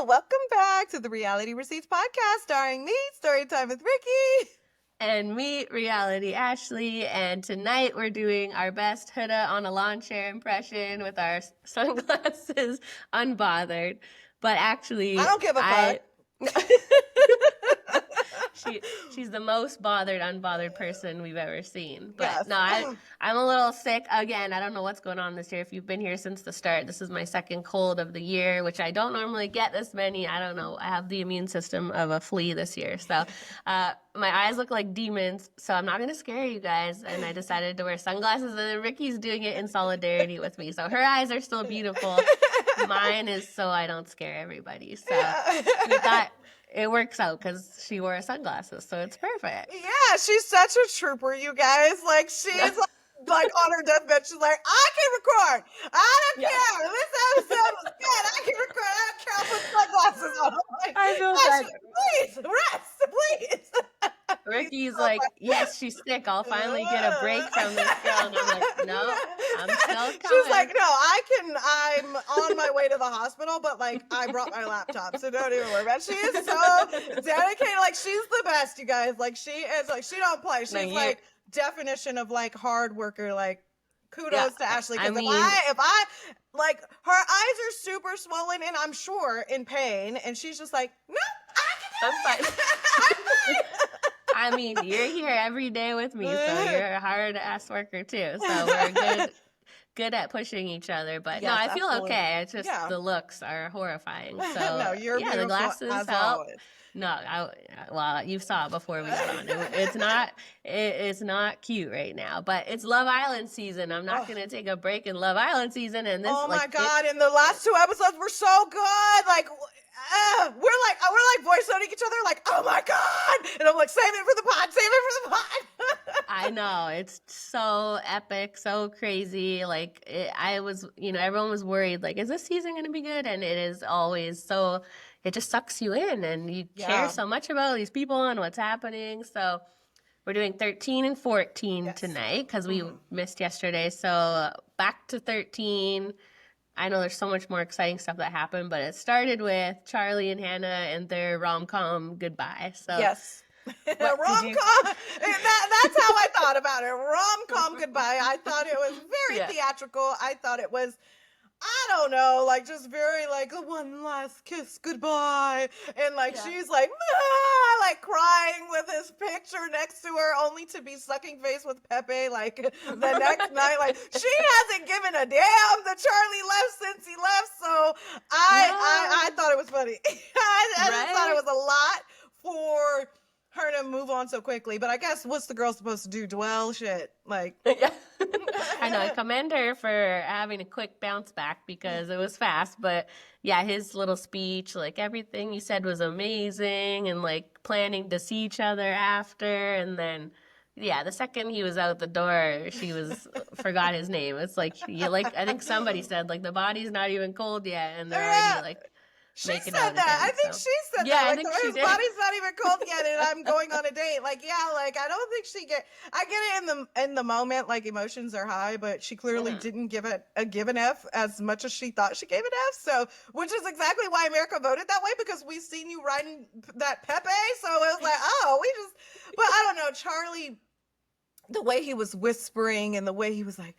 Welcome back to the Reality Receipts podcast starring me, Storytime with Ricky. And me, Reality Ashley. And tonight we're doing our best Huda on a lawn chair impression with our sunglasses unbothered. But actually, I don't give a fuck. She's the most bothered, unbothered person we've ever seen. But Yes. no, I'm a little sick. Again, I don't know what's going on this year. If you've been here since the start, this is my second cold of the year, which I don't normally get this many. I don't know. I have the immune system of a flea this year. So my eyes look like demons. So I'm not going to scare you guys. And I decided to wear sunglasses. And then Ricky's doing it in solidarity with me. So her eyes are still beautiful. Mine is so I don't scare everybody. So we thought it works out because she wore sunglasses, so it's perfect. Yeah, she's such a trooper, you guys. Like, she's like on her deathbed. She's like, I can record. I don't care. This episode was good. I can record. I don't care. I'll put sunglasses on. Like, I feel bad. Please, rest, please. Ricky's like, yes, she's sick. I'll finally get a break from this girl. And I'm like, no, I'm still coming. She's like, no, I'm on my way to the hospital, but like, I brought my laptop, so don't even worry about it. She is so dedicated. Like, she's the best, you guys. Like, she is like, she don't play. She's like definition of like hard worker. Like, kudos to Ashley. Because if I like, her eyes are super swollen and I'm sure in pain, and she's just like, no, I can do it. I'm fine. I mean, you're here every day with me, so you're a hard-ass worker, too. So we're good at pushing each other. But yes, no, I feel okay. It's just the looks are horrifying. So no, you're beautiful, the glasses as help. Always. No, well, you saw it before we got on. It's not cute right now, but it's Love Island season. I'm not gonna take a break in Love Island season. And this, oh my god! And the last two episodes were so good. Like, we're voice noting each other. Like, oh my god! And I'm like, save it for the pod. Save it for the pod. I know, it's so epic, so crazy. Like, I was, everyone was worried. Like, is this season gonna be good? And it is always so. It just sucks you in, and you care so much about these people and what's happening. So we're doing 13 and 14 tonight because we missed yesterday. So back to 13. I know there's so much more exciting stuff that happened, but it started with Charlie and Hannah and their rom-com goodbye. So yes. Rom-com. That's how I thought about it. Rom-com goodbye. I thought it was very theatrical. I thought it was, I don't know, like just very like one last kiss goodbye, and like she's like like crying with his picture next to her, only to be sucking face with Pepe like the next night. Like, she hasn't given a damn that Charlie left since he left. So I thought it was funny. I just thought it was a lot for her to move on so quickly, but I guess what's the girl supposed to do? Dwell? Shit. Like, I know. I commend her for having a quick bounce back because it was fast, but yeah, his little speech, like everything he said was amazing, and like planning to see each other after, and then the second he was out the door, she forgot his name. It's like I think somebody said like the body's not even cold yet, and they're already like. She said that. Again, I think she said that. Like, his body's not even cold yet, and I'm going on a date. Like, like I don't think I get it in the moment, like emotions are high, but she clearly didn't give it an F as much as she thought she gave an F. So, which is exactly why America voted that way, because we've seen you riding that Pepe. So it was like, but I don't know, Charlie, the way he was whispering and the way he was like,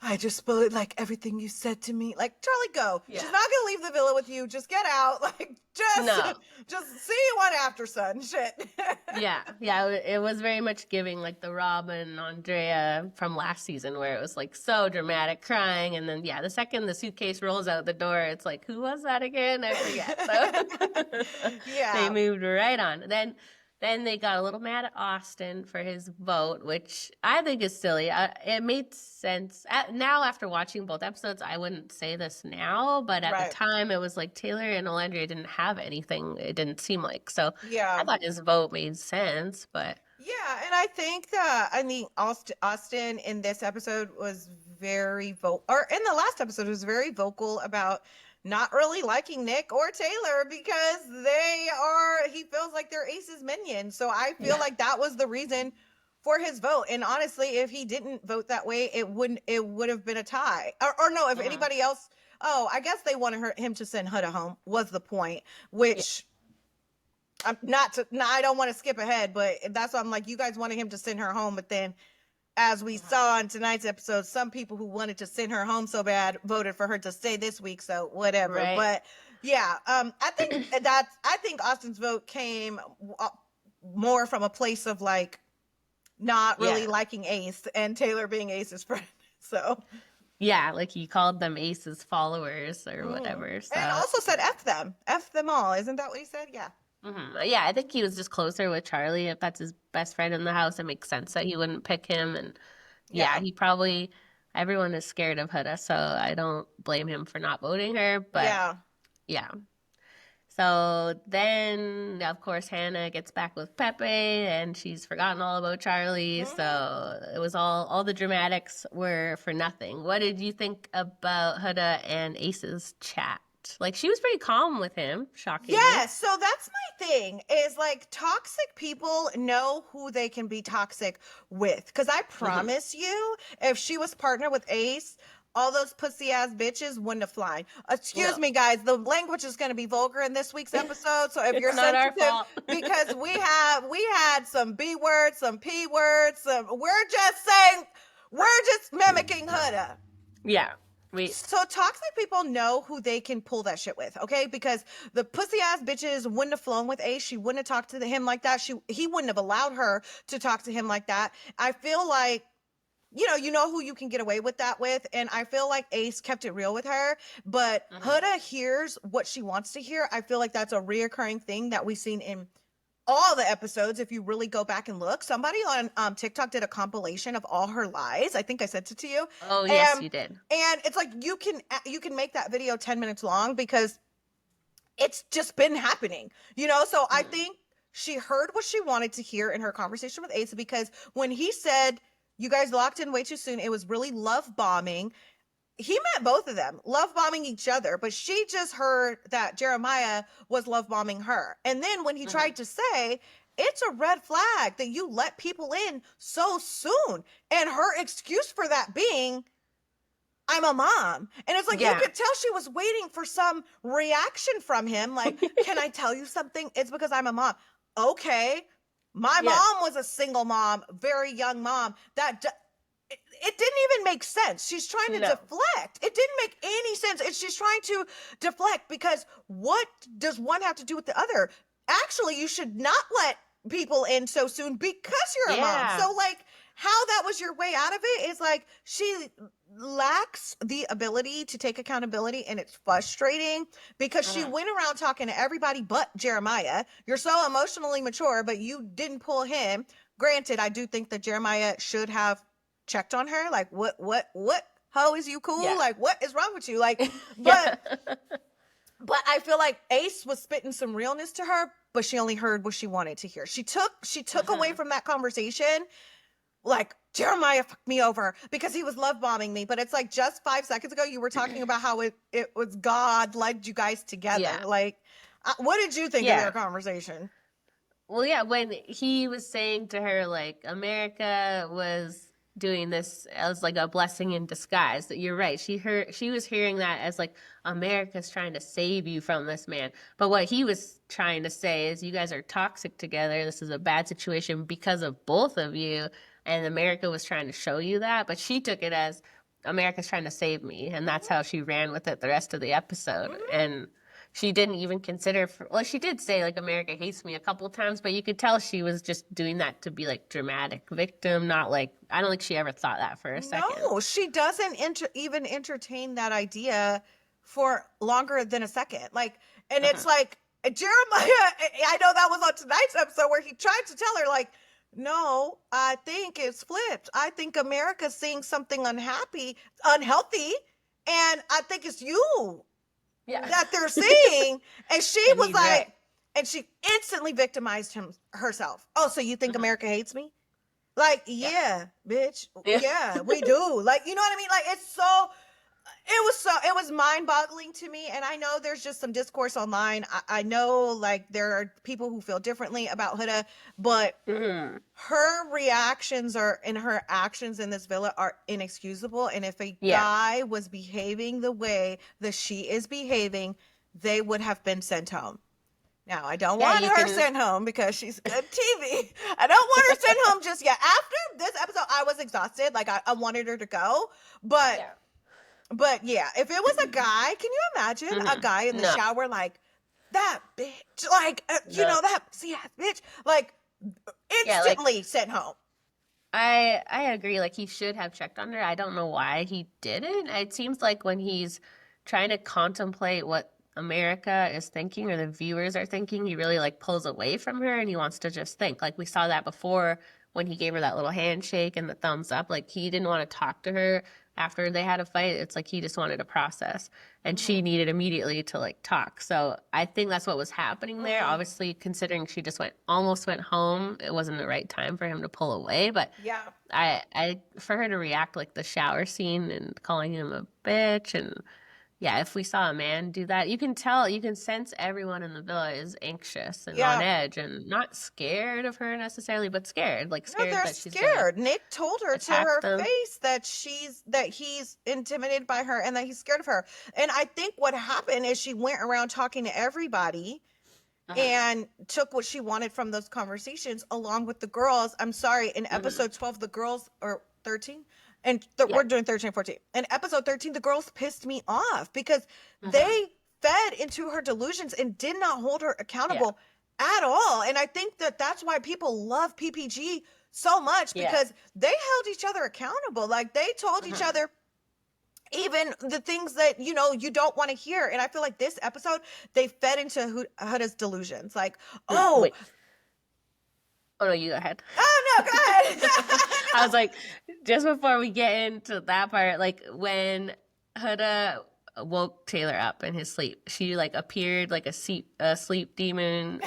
I just believe like everything you said to me. Like, Charlie, go. Yeah. She's not gonna leave the villa with you. Just get out. Like, just see you on After Sun. Shit. yeah. It was very much giving like the Robin and Andrea from last season, where it was like so dramatic, crying, and then the second the suitcase rolls out the door, it's like, who was that again? I forget. So they moved right on. Then they got a little mad at Austin for his vote, which I think is silly. It made sense. Now, after watching both episodes, I wouldn't say this now, but at the time, it was like Taylor and Alandria didn't have anything, it didn't seem like. So I thought his vote made sense, but... Yeah, and I think Austin in this episode was very vocal, or in the last episode was very vocal about not really liking Nick or Taylor because he feels like they're Ace's minions. So I feel like that was the reason for his vote. And honestly, if he didn't vote that way, it would have been a tie. Or no, if anybody else oh, I guess they wanted him to send Huda home was the point, which I don't want to skip ahead, but that's why I'm like, you guys wanted him to send her home, but then as we saw in tonight's episode, some people who wanted to send her home so bad voted for her to stay this week, so whatever. Right. But yeah, I think Austin's vote came more from a place of like not really liking Ace and Taylor being Ace's friend. So yeah, like he called them Ace's followers or whatever. So. And also said F them all. Isn't that what he said? Yeah. Mm-hmm. Yeah, I think he was just closer with Charlie. If that's his best friend in the house, it makes sense that he wouldn't pick him. And he probably, everyone is scared of Huda, so I don't blame him for not voting her. But yeah. So then, of course, Hannah gets back with Pepe, and she's forgotten all about Charlie. So it was all the dramatics were for nothing. What did you think about Huda and Ace's chat? Like, she was pretty calm with him, shockingly. Yes, so that's my thing, is like toxic people know who they can be toxic with. Because I promise you, if she was partnered with Ace, all those pussy ass bitches wouldn't have flying. Excuse me, guys, the language is going to be vulgar in this week's episode. So if you're not sensitive, our fault. because we had some B words, some P words, we're just mimicking Huda. Yeah. So toxic people know who they can pull that shit with, okay? Because the pussy ass bitches wouldn't have flown with Ace. She wouldn't have talked to him like that. He wouldn't have allowed her to talk to him like that. I feel like, you know who you can get away with that with, and I feel like Ace kept it real with her, but Huda hears what she wants to hear. I feel like that's a reoccurring thing that we've seen in all the episodes. If you really go back and look, somebody on TikTok did a compilation of all her lies. I think I sent it to you. Oh, yes, you did. And it's like you can make that video 10 minutes long because it's just been happening, So I think she heard what she wanted to hear in her conversation with Ace, because when he said, you guys locked in way too soon, it was really love bombing. He meant both of them, love bombing each other, but she just heard that Jeremiah was love bombing her. And then when he tried to say, it's a red flag that you let people in so soon, and her excuse for that being, I'm a mom. And it's like, you could tell she was waiting for some reaction from him. Like, can I tell you something? It's because I'm a mom. Okay. My mom was a single mom, very young mom. It didn't even make sense. She's trying to deflect. It didn't make any sense. She's trying to deflect, because what does one have to do with the other? Actually, you should not let people in so soon because you're a mom. So like, how that was your way out of it is like, she lacks the ability to take accountability, and it's frustrating because she went around talking to everybody but Jeremiah. You're so emotionally mature, but you didn't pull him. Granted, I do think that Jeremiah should have checked on her. Like, what, how is you cool? Like, what is wrong with you? Like, but I feel like Ace was spitting some realness to her, but she only heard what she wanted to hear. She took away from that conversation, like, Jeremiah fucked me over because he was love bombing me. But it's like, just 5 seconds ago, you were talking about how it was God led you guys together. Yeah. Like, what did you think of their conversation? Well, yeah, when he was saying to her, like, America was doing this as like a blessing in disguise, that you're right. She was hearing that as like, America's trying to save you from this man. But what he was trying to say is, you guys are toxic together. This is a bad situation because of both of you. And America was trying to show you that. But she took it as, America's trying to save me. And that's how she ran with it the rest of the episode. And she didn't even consider, she did say, like, America hates me a couple times, but you could tell she was just doing that to be, like, dramatic victim, not like, I don't think she ever thought that for a second. No, she doesn't even entertain that idea for longer than a second. Like, and it's like, Jeremiah, I know that was on tonight's episode where he tried to tell her, like, no, I think it's flipped. I think America's seeing something unhealthy, and I think it's you that they're seeing. And she was like, and she instantly victimized herself. Oh, so you think America hates me? Like, yeah, bitch. Yeah, we do. Like, you know what I mean? Like, it's so, it was mind-boggling to me, and I know there's just some discourse online. I know like there are people who feel differently about Huda, but her reactions are and her actions in this villa are inexcusable. And if a guy was behaving the way that she is behaving, they would have been sent home. Now, I don't want her sent home because she's good TV. I don't want her sent home just yet. After this episode, I was exhausted. Like, I wanted her to go. But yeah, if it was a guy, can you imagine a guy in the shower like, that bitch? Like, you know, that bitch? Like, instantly sent home. I agree. Like, he should have checked on her. I don't know why he didn't. It seems like when he's trying to contemplate what America is thinking or the viewers are thinking, he really like pulls away from her and he wants to just think. Like we saw that before when he gave her that little handshake and the thumbs up. Like he didn't want to talk to her after they had a fight. It's like he just wanted to process, and she needed immediately to like talk. So I think that's what was happening there. Obviously, considering she just almost went home, it wasn't the right time for him to pull away. But I for her to react like the shower scene and calling him a bitch, and if we saw a man do that, you can sense everyone in the villa is anxious and on edge and not scared of her necessarily, but scared. Like scared that she's scared. Nick told her to her face that he's intimidated by her and that he's scared of her. And I think what happened is she went around talking to everybody and took what she wanted from those conversations along with the girls. I'm sorry, in episode 12, the girls, or 13, and we're doing 13 and 14. In episode 13, the girls pissed me off because they fed into her delusions and did not hold her accountable at all. And I think that that's why people love PPG so much, because they held each other accountable. Like they told each other even the things that, you know, you don't want to hear. And I feel like this episode, they fed into Huda's delusions. Like, Wait. Oh, no, you go ahead. Oh, no, go ahead. I was like, just before we get into that part, like when Huda woke Taylor up in his sleep, she like appeared like a sleep demon.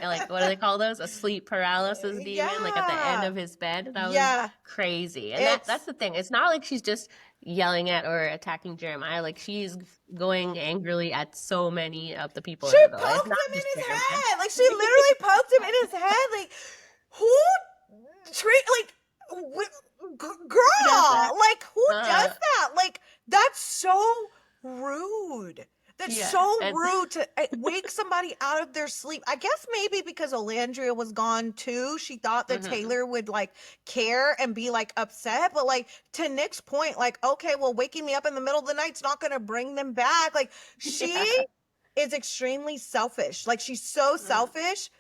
Like, what do they call those? A sleep paralysis demon, like at the end of his bed. That was crazy. And that's the thing. It's not like she's just yelling at or attacking Jeremiah. Like, she's going angrily at so many of the people. She poked him in his head. Like, she literally poked him in his head. Like, who girl, like, who does that? Like, that's so rude. That's so rude to wake somebody out of their sleep. I guess maybe because Alandria was gone too, she thought that Taylor would like care and be like upset. But like, to Nick's point, like, okay, well, waking me up in the middle of the night's not going to bring them back. Like, she is extremely selfish. Like, she's so selfish.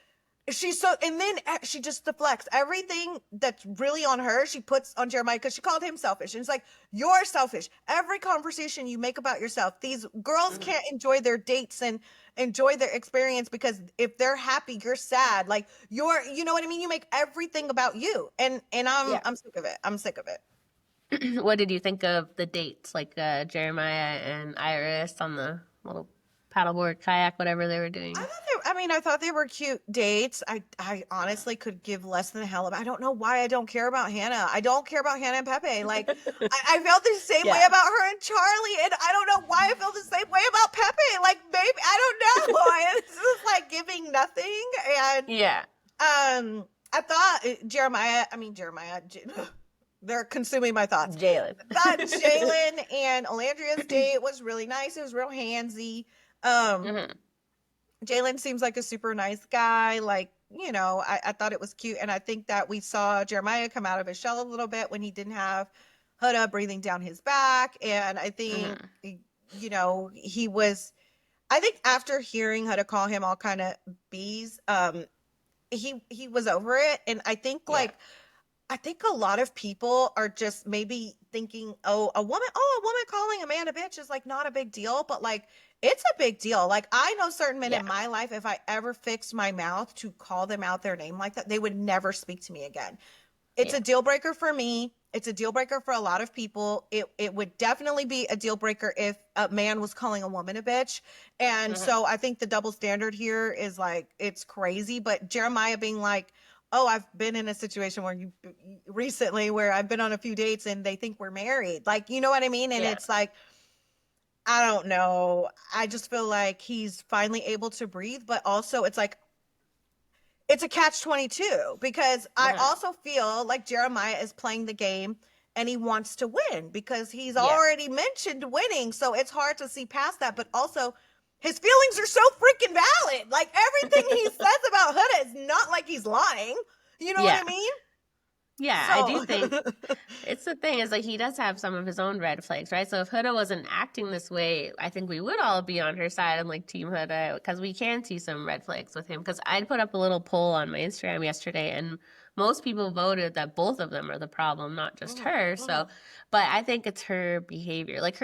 And then she just deflects everything that's really on her. She puts on Jeremiah because she called him selfish. And it's like, you're selfish. Every conversation you make about yourself, these girls can't enjoy their dates and enjoy their experience because if they're happy, you're sad. Like you know what I mean? You make everything about you. And I'm sick of it. I'm sick of it. What did you think of the dates? Like Jeremiah and Iris on the little paddleboard, kayak, whatever they were doing. I thought they were cute dates. I honestly could give less than a hell about. I don't know why I don't care about Hannah. I don't care about Hannah and Pepe. Like I felt the same way about her and Charlie, and I don't know why I feel the same way about Pepe. Like maybe I don't know. It's just like giving nothing. And I thought Jeremiah. They're consuming my thoughts. Jalen. I thought Jalen and Alandria's date was really nice. It was real handsy. Jalen seems like a super nice guy. Like, you know, I thought it was cute. And I think that we saw Jeremiah come out of his shell a little bit when he didn't have Huda breathing down his back. And I think, you know, I think after hearing Huda call him all kind of bees, he was over it. And I think I think a lot of people are just maybe thinking, a woman calling a man a bitch is like not a big deal, but like it's a big deal. Like I know certain men in my life, if I ever fixed my mouth to call them out their name like that, they would never speak to me again. It's a deal breaker for me. It's a deal breaker for a lot of people. It would definitely be a deal breaker if a man was calling a woman a bitch. And so I think the double standard here is like, it's crazy. But Jeremiah being like, oh, I've been in a situation where I've been on a few dates and they think we're married. Like, you know what I mean? And it's like, I don't know. I just feel like he's finally able to breathe, but also it's like it's a catch-22 because I Uh-huh. also feel like Jeremiah is playing the game and he wants to win because he's Yeah. already mentioned winning. So it's hard to see past that. But also, his feelings are so freaking valid. Like everything he says about Huda is not like he's lying. You know what Yeah. I mean? Yeah, I do So, think it's the thing is like he does have some of his own red flags, right? So if Huda wasn't acting this way, I think we would all be on her side and like Team Huda because we can see some red flags with him. Because I'd put up a little poll on my Instagram yesterday, and most people voted that both of them are the problem, not just mhm, her. So, mhm. but I think it's her behavior. Like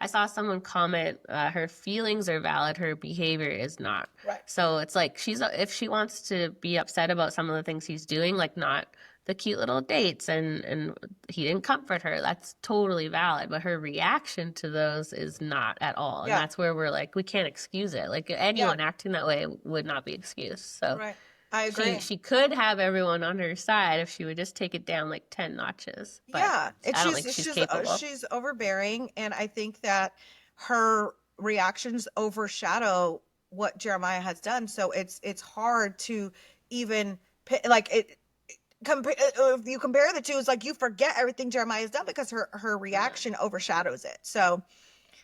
I saw someone comment, her feelings are valid, her behavior is not. Right. So it's like if she wants to be upset about some of the things he's doing, like not the cute little dates and he didn't comfort her, that's totally valid, but her reaction to those is not at all, and Yeah. that's where we're like we can't excuse it. Like Yeah. anyone acting that way would not be excused. So Right. I she agree. she could have everyone on her side if she would just take it down like 10 notches, but Yeah, and I don't think she's capable. she's overbearing, and I think that her reactions overshadow what Jeremiah has done. So it's hard to even like it. If you compare the two, it's like you forget everything Jeremiah has done because her Mhm. reaction overshadows it. So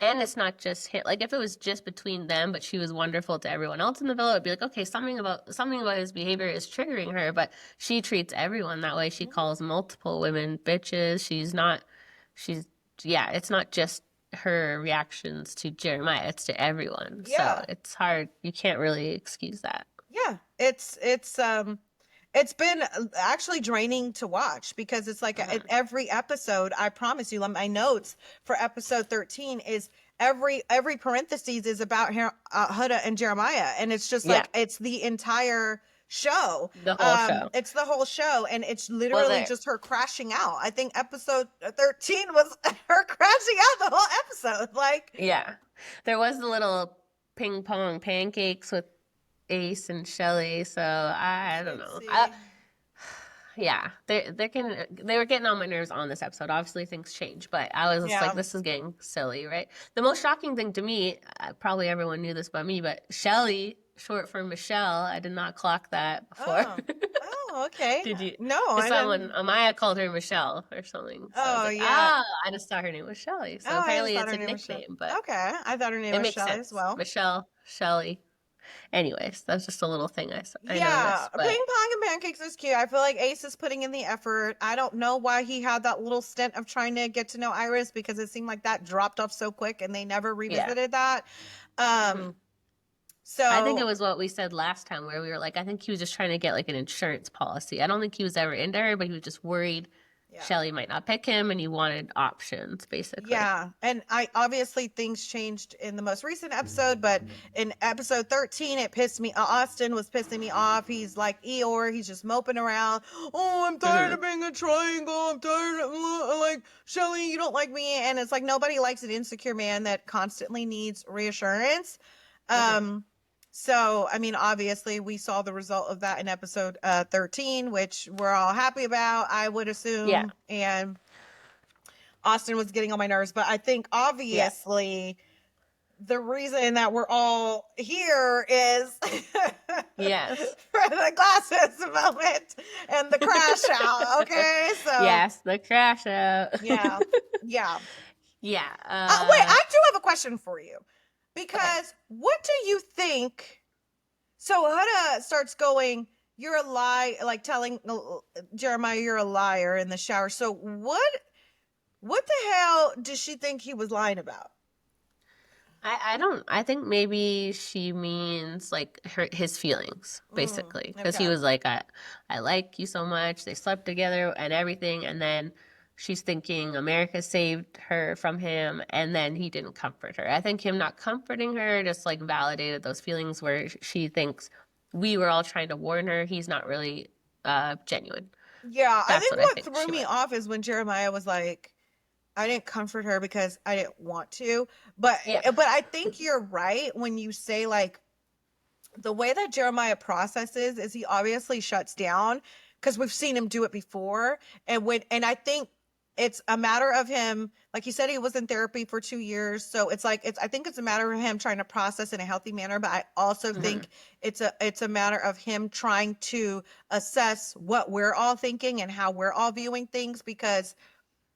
And it's not just him. Like if it was just between them, but she was wonderful to everyone else in the villa, it'd be like, okay, something about his behavior is triggering her, but she treats everyone that way. She mhm, calls multiple women bitches. She's yeah, it's not just her reactions to Jeremiah, it's to everyone. So yeah, it's hard. You can't really excuse that. yeah, it's been actually draining to watch because it's like in Mhm. every episode, I promise you, my notes for episode 13 is every parentheses is about Huda and Jeremiah, and it's just Yeah, like it's the entire show. the whole show. It's the whole show, and it's Well, literally there, just her crashing out. I think episode 13 was her crashing out the whole episode. Like, yeah, there was the little ping pong pancakes with Ace and Shelly. So I don't let's know. see. Yeah, they were getting on my nerves on this episode. Obviously, things change, but I was just like, Yeah. this is getting silly, right? The most shocking thing to me, probably everyone knew this but me, but Shelly, short for Michelle, I did not clock that before. Oh. Oh, okay. Did you? No, Because I someone didn't. Amaya called her Michelle or something, so I was Oh, like, yeah. ah, I just thought her name was Shelly. So Oh, I just apparently, thought it's her a name was Shelley. nickname, but Okay, I thought her name it was makes Shelley as sense. well. Michelle, Shelly. Anyways, that's just a little thing I Yeah, noticed, ping but pong and pancakes is cute. I feel like Ace is putting in the effort. I don't know why he had that little stint of trying to get to know Iris because it seemed like that dropped off so quick and they never yeah. revisited that. Hmm. Um, I think it so was what we said last time where we were like, I think he was just trying to get like an insurance policy. I don't think he was ever into her, but he was just worried yeah. Shelly might not pick him and he wanted options, basically. Yeah, and I obviously things changed in the most recent episode, but in episode 13, it pissed me. Austin was pissing me off. He's like Eeyore. He's just moping around. Oh, I'm tired Hmm. of being a triangle. I'm tired of like Shelly. You don't like me, and it's like nobody likes an insecure man that constantly needs reassurance. Hmm. Um, so I mean, obviously, we saw the result of that in episode 13, which we're all happy about, I would Yeah. assume, and Austin was getting on my nerves, but I think Yeah. obviously the reason that we're all here is Yes. for the glasses moment and the crash out. Okay, so Yes, the crash out. yeah, yeah. Yeah. Wait, I do have a question for you Okay. because what do you think? So Huda starts going, "You're a lie," like telling Jeremiah, "You're a liar" in the shower. So what the hell does she think he was lying about? I don't I think maybe she means like his feelings basically because he Okay. was like I like you so much, they slept together and everything, and then she's thinking America saved her from him and then he didn't comfort her. I think him not comforting her just like validated those feelings where she thinks we were all trying to warn her, he's not really genuine. Yeah, I That's think what I what think threw she me meant. off is when Jeremiah was like, I didn't comfort her because I didn't want to. But Yeah. but I think you're right when you say like the way that Jeremiah processes is he obviously shuts down because we've seen him do it before. And I think it's a matter of him, like you said, he was in therapy for 2 years. So it's like, I think it's a matter of him trying to process in a healthy manner. But I also think it's a matter of him trying to assess what we're all thinking and how we're all viewing things. Because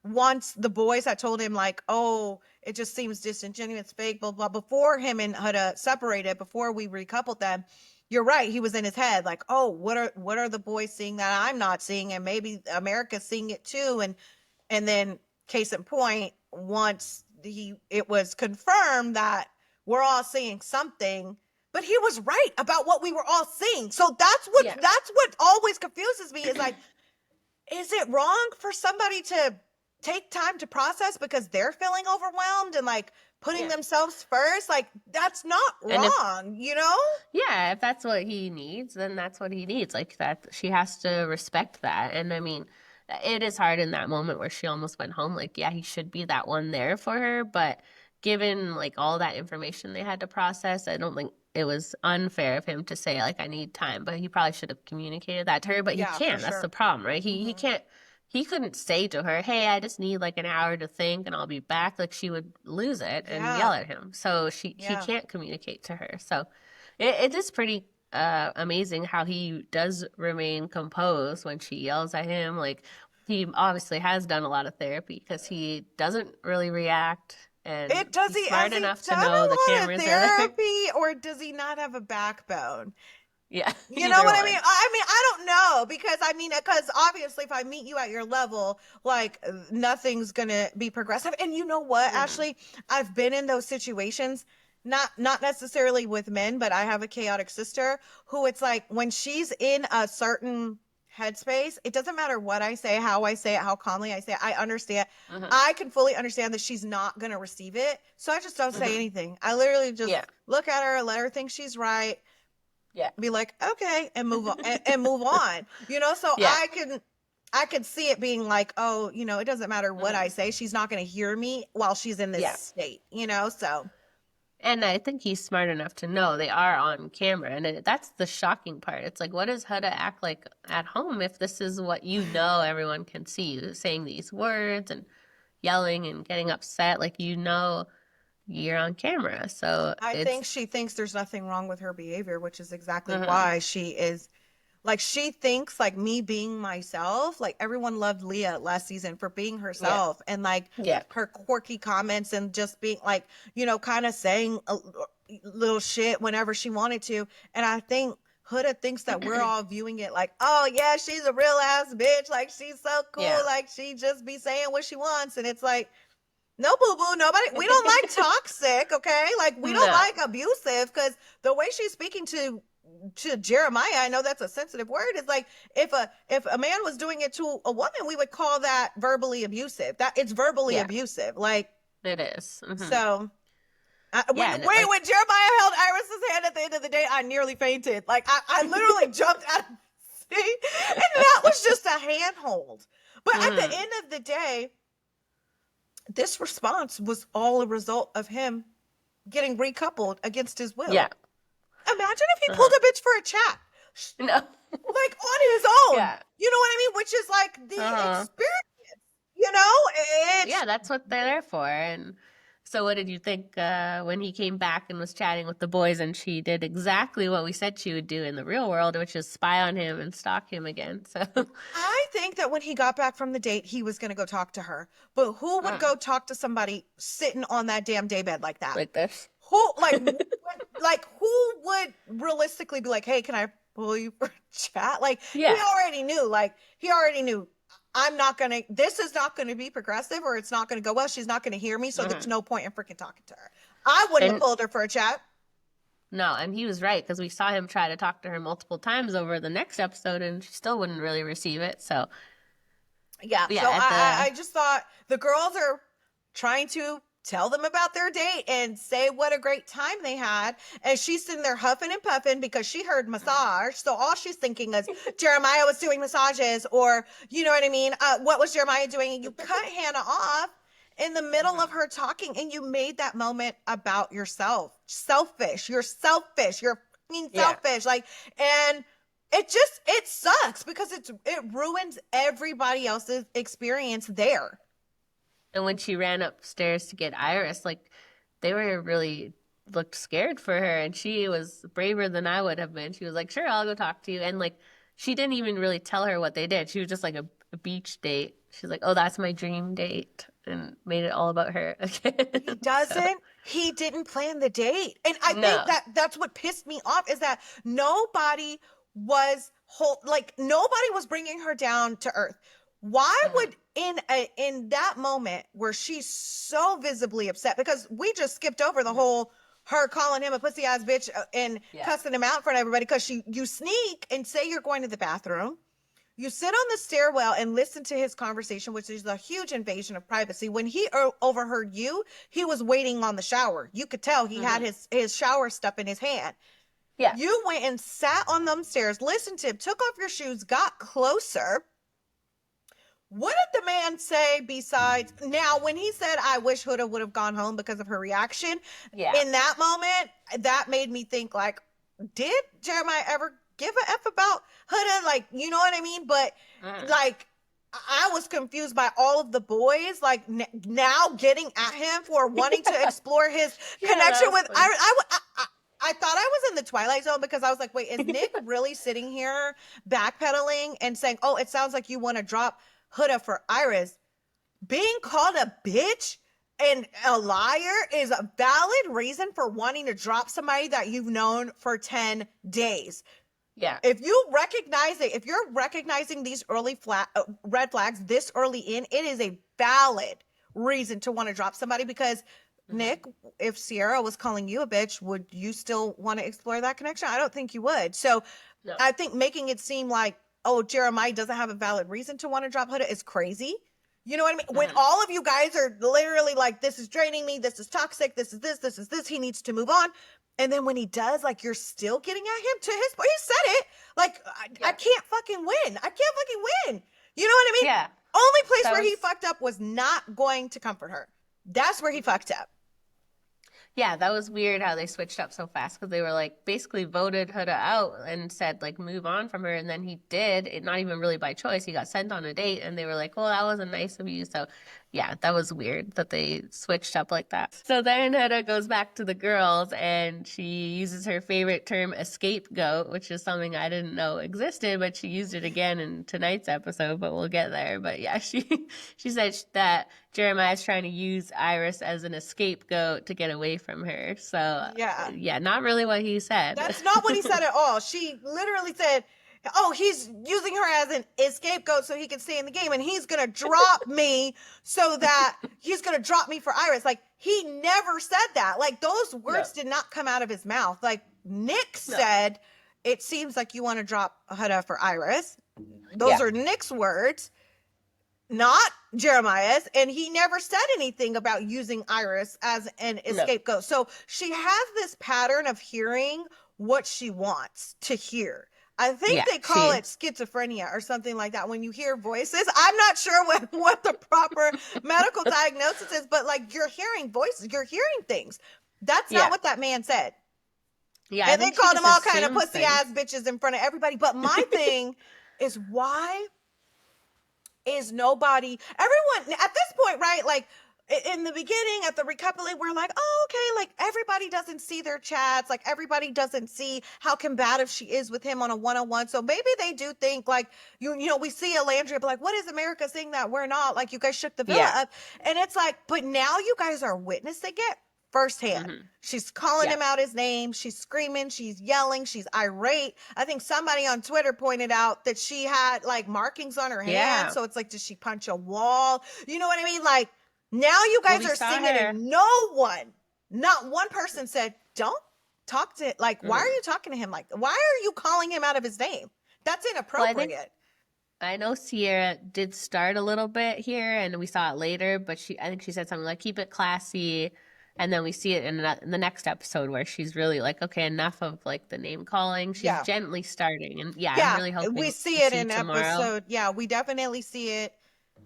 once the boys had told him like, oh, it just seems disingenuous, fake, blah, blah, before him and Huda separated, before we recoupled them, you're right. He was in his head like, oh, what are the boys seeing that I'm not seeing? And maybe America's seeing it too. And then case in point, once it was confirmed that we're all seeing something, but he was right about what we were all seeing. So that's what always confuses me is like, is it wrong for somebody to take time to process because they're feeling overwhelmed and like putting themselves first? Like, that's not wrong, you know? Yeah, if that's what he needs, then that's what he needs. Like, that, she has to respect that. And I mean, it is hard in that moment where she almost went home. Like, yeah, he should be that one there for her, but given like all that information they had to process, I don't think it was unfair of him to say like, I need time. But he probably should have communicated that to her, but he can't. That's the problem, right? He can't. He couldn't say to her, hey, I just need like an hour to think and I'll be back. Like, she would lose it and yell at him. So he can't communicate to her. So it is pretty amazing how he does remain composed when she yells at him. Like, he obviously has done a lot of therapy because he doesn't really react. And he's smart enough to know the cameras are therapy, or does he not have a backbone? Yeah. You know what I mean? I don't know, because obviously if I meet you at your level, like, nothing's going to be progressive. And you know what, Ashley, I've been in those situations, not necessarily with men, but I have a chaotic sister who, it's like when she's in a certain headspace, it doesn't matter what I say, how I say it, how calmly I say it. I understand. I can fully understand that she's not going to receive it. So I just don't say anything. I literally just look at her, let her think she's right. Be like, okay, and move on and move on. You know, so I can see it being like, oh, you know, it doesn't matter what I say. She's not going to hear me while she's in this state, you know, so. And I think he's smart enough to know they are on camera. And that's the shocking part. It's like, what does Huda act like at home if this is what you know everyone can see you saying these words and yelling and getting upset? Like, you know, you're on camera. So I think she thinks there's nothing wrong with her behavior, which is exactly why she is like, she thinks like me being myself, like everyone loved Leah last season for being herself and like her quirky comments and just being like, you know, kind of saying a little shit whenever she wanted to. And I think Huda thinks that we're all viewing it like, oh yeah, she's a real ass bitch. Like, she's so cool. Like, she just be saying what she wants. And it's like, no, boo-boo, nobody, we don't like toxic, okay? Like, we don't like abusive, because the way she's speaking to Jeremiah, I know that's a sensitive word, is like, if a man was doing it to a woman, we would call that verbally abusive. That it's verbally abusive. Like, it is. So, when Jeremiah held Iris's hand at the end of the day, I nearly fainted. Like, I literally jumped out of the seat, and that was just a handhold. But at the end of the day, this response was all a result of him getting recoupled against his will. Yeah. Imagine if he pulled a bitch for a chat. No. Like, on his own. Yeah. You know what I mean? Which is like the experience. You know? That's what they're there for. And so what did you think when he came back and was chatting with the boys and she did exactly what we said she would do in the real world, which is spy on him and stalk him again? So I think that when he got back from the date, he was going to go talk to her. But who would go talk to somebody sitting on that damn daybed like that? Like this? Who, like, who would realistically be like, hey, can I pull you for a chat? Like, he already knew, I'm not going to, this is not going to be progressive, or it's not going to go well. She's not going to hear me. So there's no point in freaking talking to her. I wouldn't have pulled her for a chat. No, and he was right, because we saw him try to talk to her multiple times over the next episode and she still wouldn't really receive it. So I just thought the girls are trying to tell them about their date and say what a great time they had. And she's sitting there huffing and puffing because she heard massage. So all she's thinking is Jeremiah was doing massages, or, you know what I mean? What was Jeremiah doing? And you cut Hannah off in the middle of her talking, and you made that moment about yourself. Selfish. You're selfish. You're fucking selfish. Like, and it sucks because it ruins everybody else's experience there. And when she ran upstairs to get Iris, like they were really looked scared for her, and she was braver than I would have been. She was like, "Sure, I'll go talk to you." And like she didn't even really tell her what they did. She was just like a beach date. She's like, "Oh, that's my dream date," and made it all about her again. He doesn't. He didn't plan the date. And I think No. that's what pissed me off, is that nobody was nobody was bringing her down to earth. Why would in that moment where she's so visibly upset, because we just skipped over the whole her calling him a pussy ass bitch and cussing him out in front of everybody, because you sneak and say you're going to the bathroom. You sit on the stairwell and listen to his conversation, which is a huge invasion of privacy. When he overheard you, he was waiting on the shower. You could tell he had his shower stuff in his hand. Yeah. You went and sat on them stairs, listened to him, took off your shoes, got closer. What did the man say besides, now when he said, "I wish Huda would have gone home because of her reaction," in that moment, that made me think, like, did Jeremiah ever give a F about Huda? Like, you know what I mean? But like, I was confused by all of the boys, like now getting at him for wanting to explore his connection with Iris. I thought I was in the Twilight Zone, because I was like, wait, is Nick really sitting here backpedaling and saying, "Oh, it sounds like you want to drop Huda for Iris"? Being called a bitch and a liar is a valid reason for wanting to drop somebody that you've known for 10 days. Yeah. If you recognize it, if you're recognizing these early red flags this early in, it is a valid reason to want to drop somebody, because Nick, if Sierra was calling you a bitch, would you still want to explore that connection? I don't think you would. So I think making it seem like, oh, Jeremiah doesn't have a valid reason to want to drop Huda is crazy. You know what I mean? When all of you guys are literally like, this is draining me, this is toxic, this is this, he needs to move on. And then when he does, like, you're still getting at him to his point. He said it. Like, I can't fucking win. I can't fucking win. You know what I mean? Yeah. Only place where he fucked up was not going to comfort her. That's where he fucked up. Yeah, that was weird how they switched up so fast, because they were like basically voted Huda out and said like move on from her, and then he did it, not even really by choice. He got sent on a date, and they were like, "Well, that wasn't nice of you." So yeah, that was weird that they switched up like that. So then Huda goes back to the girls, and she uses her favorite term, a scapegoat, which is something I didn't know existed, but she used it again in tonight's episode, but we'll get there. But yeah, she said that Jeremiah's trying to use Iris as an scapegoat to get away from her. So yeah, not really what he said. That's not what he said at all. She literally said, "Oh, he's using her as an scapegoat so he can stay in the game, and he's gonna drop me so that he's gonna drop me for Iris." Like, he never said that. Like, those words did not come out of his mouth. Like, Nick said, "It seems like you want to drop Huda for Iris." Those are Nick's words, not Jeremiah's, and he never said anything about using Iris as an scapegoat. So she has this pattern of hearing what she wants to hear. I think they call it schizophrenia or something like that. When you hear voices, I'm not sure what the proper medical diagnosis is, but like, you're hearing voices, you're hearing things. That's not what that man said. Yeah, and they called him all kind of pussy ass bitches in front of everybody. But my thing is, why is everyone at this point, right? Like, in the beginning, at the recoupling, we're like, oh, okay, like, everybody doesn't see their chats, like, everybody doesn't see how combative she is with him on a one-on-one. So maybe they do think, like, you know, we see Alandria, but like, what is America saying that we're not? Like, you guys shook the villa up. And it's like, but now you guys are witnessing it firsthand. She's calling him out his name. She's screaming. She's yelling. She's irate. I think somebody on Twitter pointed out that she had like markings on her hand. So it's like, did she punch a wall? You know what I mean? Like, now you guys are seeing it, and not one person said, "Don't talk to," like, why are you talking to him? Like, why are you calling him out of his name? That's inappropriate. Well, I know Sierra did start a little bit here, and we saw it later, but I think she said something like, "Keep it classy." And then we see it in the next episode where she's really like, okay, enough of like the name calling. She's gently starting. And I'm really hoping we see it in tomorrow. episode. Yeah, we definitely see it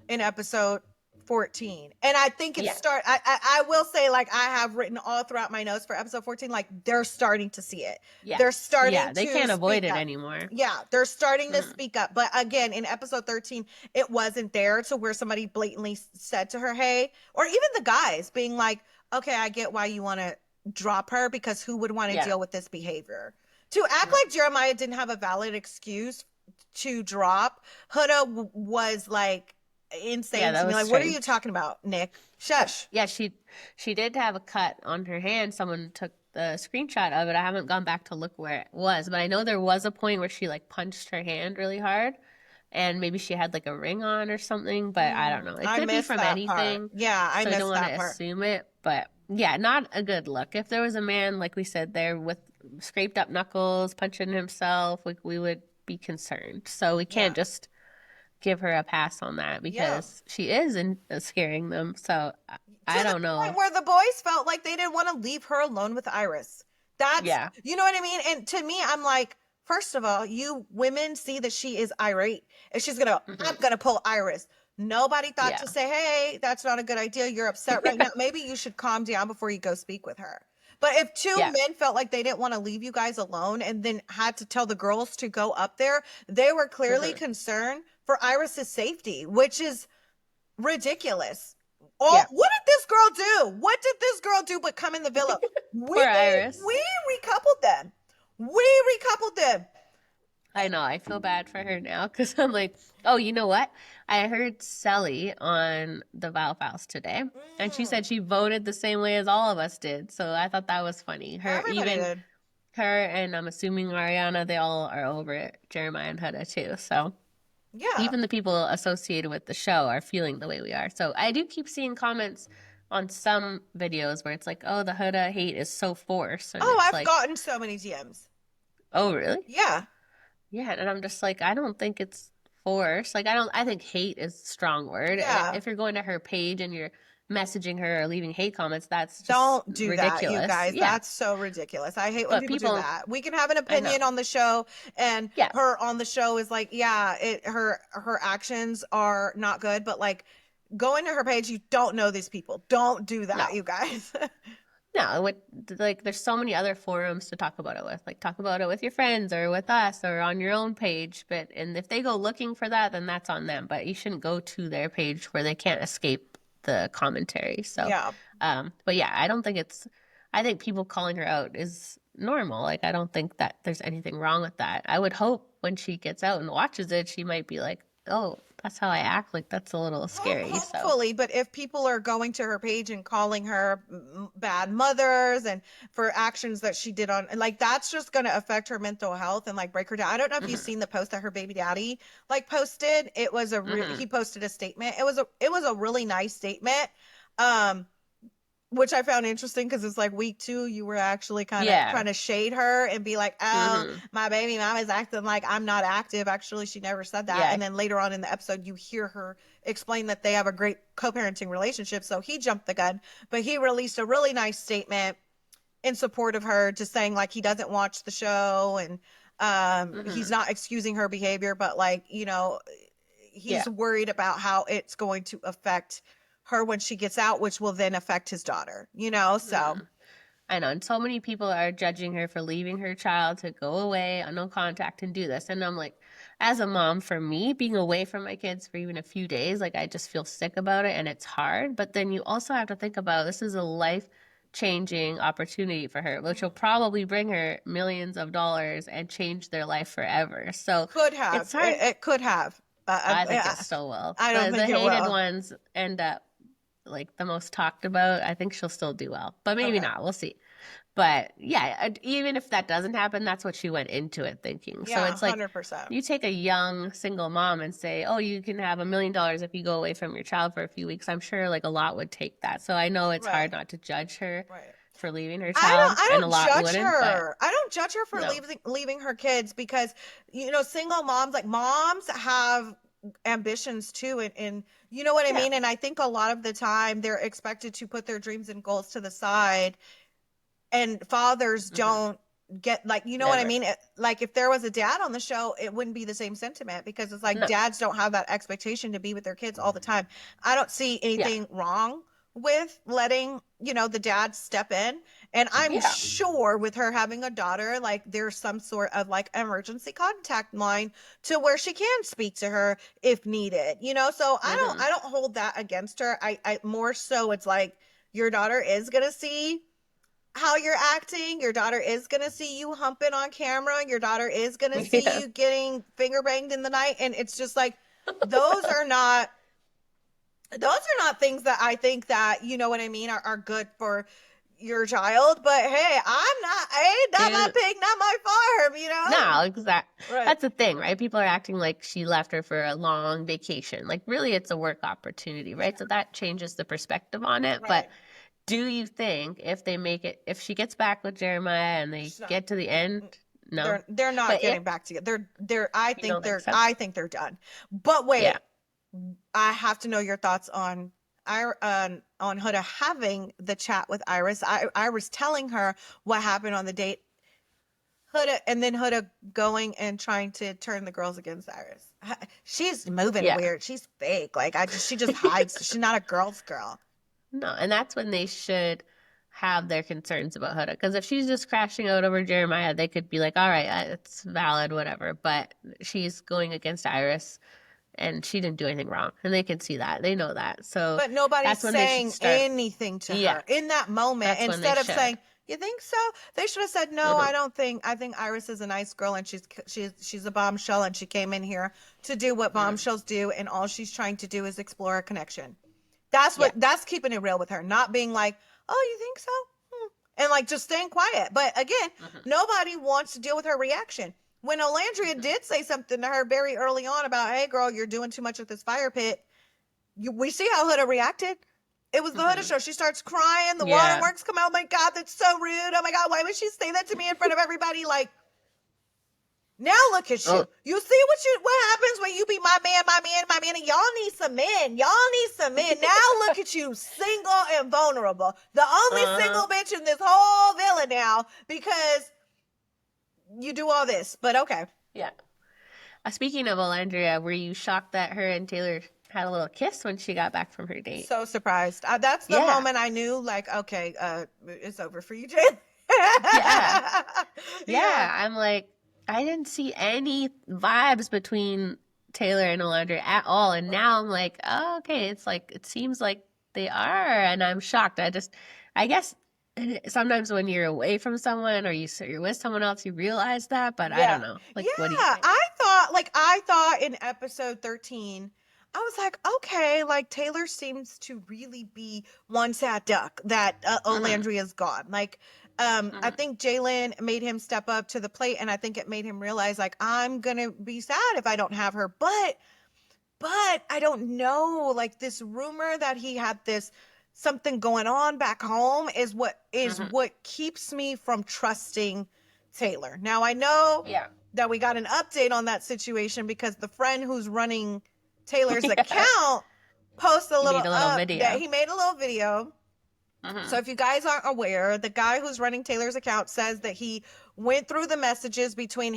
in episode 14. And I think I will say, like, I have written all throughout my notes for episode 14, like, they're starting to see it. Yeah. They're starting they to can't avoid it up. anymore. Yeah, they're starting to speak up. But again, in episode 13, it wasn't there to where somebody blatantly said to her, hey, or even the guys being like, okay, I get why you want to drop her, because who would want to deal with this behavior? To act like Jeremiah didn't have a valid excuse to drop Huda was like insane to me. Like, what are you talking about, Nick? Shush. Yeah, she did have a cut on her hand. Someone took the screenshot of it. I haven't gone back to look where it was, but I know there was a point where she like punched her hand really hard, and maybe she had like a ring on or something, but I don't know. It could be from anything. Yeah, I don't want to assume it, but yeah, not a good look. If there was a man, like we said, there with scraped up knuckles, punching himself, we would be concerned. So we can't just give her a pass on that, because she is scaring them. So I don't know. Where the boys felt like they didn't want to leave her alone with Iris. That's, you know what I mean? And to me, I'm like, first of all, you women see that she is irate, and she's gonna, I'm gonna pull Iris. Nobody thought to say, hey, that's not a good idea. You're upset right now. Maybe you should calm down before you go speak with her. But if two men felt like they didn't want to leave you guys alone and then had to tell the girls to go up there, they were clearly concerned for Iris's safety, which is ridiculous. What did this girl do? What did this girl do but come in the villa? Iris. We recoupled them. We recoupled them. I know. I feel bad for her now, because I'm like, oh, you know what? I heard Shelly on the Val Files today, and she said she voted the same way as all of us did. So I thought that was funny. Everybody did. Her, and I'm assuming Ariana, they all are over it. Jeremiah and Huda too. So even the people associated with the show are feeling the way we are. So I do keep seeing comments on some videos where it's like, oh, the Huda hate is so forced. And I've gotten so many DMs. Oh, really? Yeah. Yeah, and I'm just like, I don't think it's force. Like, I think hate is a strong word. Yeah. If you're going to her page and you're messaging her or leaving hate comments, that's just don't do ridiculous. That, you guys. Yeah. That's so ridiculous. I hate when people do that. We can have an opinion on the show, and her on the show is like, her actions are not good, but like, go into her page, you don't know these people. Don't do that, you guys. No, there's so many other forums to talk about it with. Like, talk about it with your friends or with us or on your own page. And if they go looking for that, then that's on them. But you shouldn't go to their page where they can't escape the commentary. So, but yeah, I think people calling her out is normal. Like, I don't think that there's anything wrong with that. I would hope when she gets out and watches it, she might be like, oh, that's how I act. Like, that's a little scary. Hopefully, but if people are going to her page and calling her bad mothers and for actions that she did on, like, that's just going to affect her mental health and like break her down. I don't know if you've seen the post that her baby daddy like posted. It was he posted a statement. It was a really nice statement. Which I found interesting, because it's like week 2, you were actually kind of trying to shade her and be like, oh, my baby mom is acting like I'm not active. Actually, she never said that. And then later on in the episode, you hear her explain that they have a great co-parenting relationship. So he jumped the gun, but he released a really nice statement in support of her, just saying like he doesn't watch the show, and he's not excusing her behavior, but like, you know, he's worried about how it's going to affect her when she gets out, which will then affect his daughter, you know? So I know, and so many people are judging her for leaving her child to go away on no contact and do this. And I'm like, as a mom, for me, being away from my kids for even a few days, like, I just feel sick about it, and it's hard. But then you also have to think about, this is a life-changing opportunity for her, which will probably bring her millions of dollars and change their life forever. So could have. It's hard. It could have. I think it so will. I don't think the it hated will. ones end up like the most talked about. I think she'll still do well, but maybe not. We'll see. But yeah, even if that doesn't happen, that's what she went into it thinking. Yeah, so it's like 100%. You take a young single mom and say, oh, you can have $1 million if you go away from your child for a few weeks. I'm sure like a lot would take that. So I know it's hard not to judge her for leaving her child. I don't and a lot judge wouldn't, her. I don't judge her for leaving her kids, because, you know, single moms, like, moms have ambitions too, and you know what I mean? And I think a lot of the time they're expected to put their dreams and goals to the side, and fathers don't get, like, you know what I Never. mean? Like, if there was a dad on the show, it wouldn't be the same sentiment, because it's like No. dads don't have that expectation to be with their kids all the time. I don't see anything wrong with letting, you know, the dad step in. And I'm sure with her having a daughter, like, there's some sort of like emergency contact line to where she can speak to her if needed, you know? So I don't hold that against her. I more so, it's like, your daughter is going to see how you're acting. Your daughter is going to see you humping on camera. Your daughter is going to see you getting finger banged in the night. And it's just like, those are not things that I think that, you know what I mean, are good for your child. But hey, not my pig, not my farm, you know? No, exactly. Right. That's the thing, right? People are acting like she left her for a long vacation. Like, really, it's a work opportunity, right? So that changes the perspective on it. Right. But do you think if she gets back with Jeremiah and they get to the end, no, they're not getting back together. I think they're done. But wait, I have to know your thoughts on Huda having the chat with Iris. Iris telling her what happened on the date. Huda going and trying to turn the girls against Iris. She's moving weird. She's fake. Like, she just hides. She's not a girl's girl. No, and that's when they should have their concerns about Huda. Because if she's just crashing out over Jeremiah, they could be like, all right, it's valid, whatever. But she's going against Iris, and she didn't do anything wrong. And they can see that. They know that. So, but nobody's saying anything to her in that moment. Instead of saying, you think so? They should have said, no, I don't think. I think Iris is a nice girl, and she's a bombshell, and she came in here to do what bombshells do, and all she's trying to do is explore a connection. That's keeping it real with her, not being like, oh, you think so? And like just staying quiet. But again, nobody wants to deal with her reaction. When Alandria did say something to her very early on about, hey, girl, you're doing too much at this fire pit, we see how Huda reacted. It was the Huda show. She starts crying. The waterworks come out. Oh, my God, that's so rude. Oh, my God, why would she say that to me in front of everybody? Like, now look at you. You see what happens when you be my man, and y'all need some men. Now look at you, single and vulnerable. The only single bitch in this whole villa now, because you do all this. But okay. Yeah. Speaking of Alandria, were you shocked that her and Taylor had a little kiss when she got back from her date? So surprised. That's the moment I knew, like, okay, it's over for you, Taylor. Yeah. I'm like, I didn't see any vibes between Taylor and Alandria at all. And now I'm like, oh, okay. It's like, it seems like they are. And I'm shocked. I guess sometimes when you're away from someone or you're with someone else, you realize that. But I don't know. Like, what do you think? I thought in episode 13, I was like, okay, like Taylor seems to really be one sad duck that Alandria's gone. Like, I think Jalen made him step up to the plate, and I think it made him realize, like, I'm gonna be sad if I don't have her. But I don't know. Like, this rumor that he had something going on back home is what keeps me from trusting Taylor. Now I know that we got an update on that situation because the friend who's running Taylor's account posted a little video. He made a little video. So if you guys aren't aware, the guy who's running Taylor's account says that he went through the messages between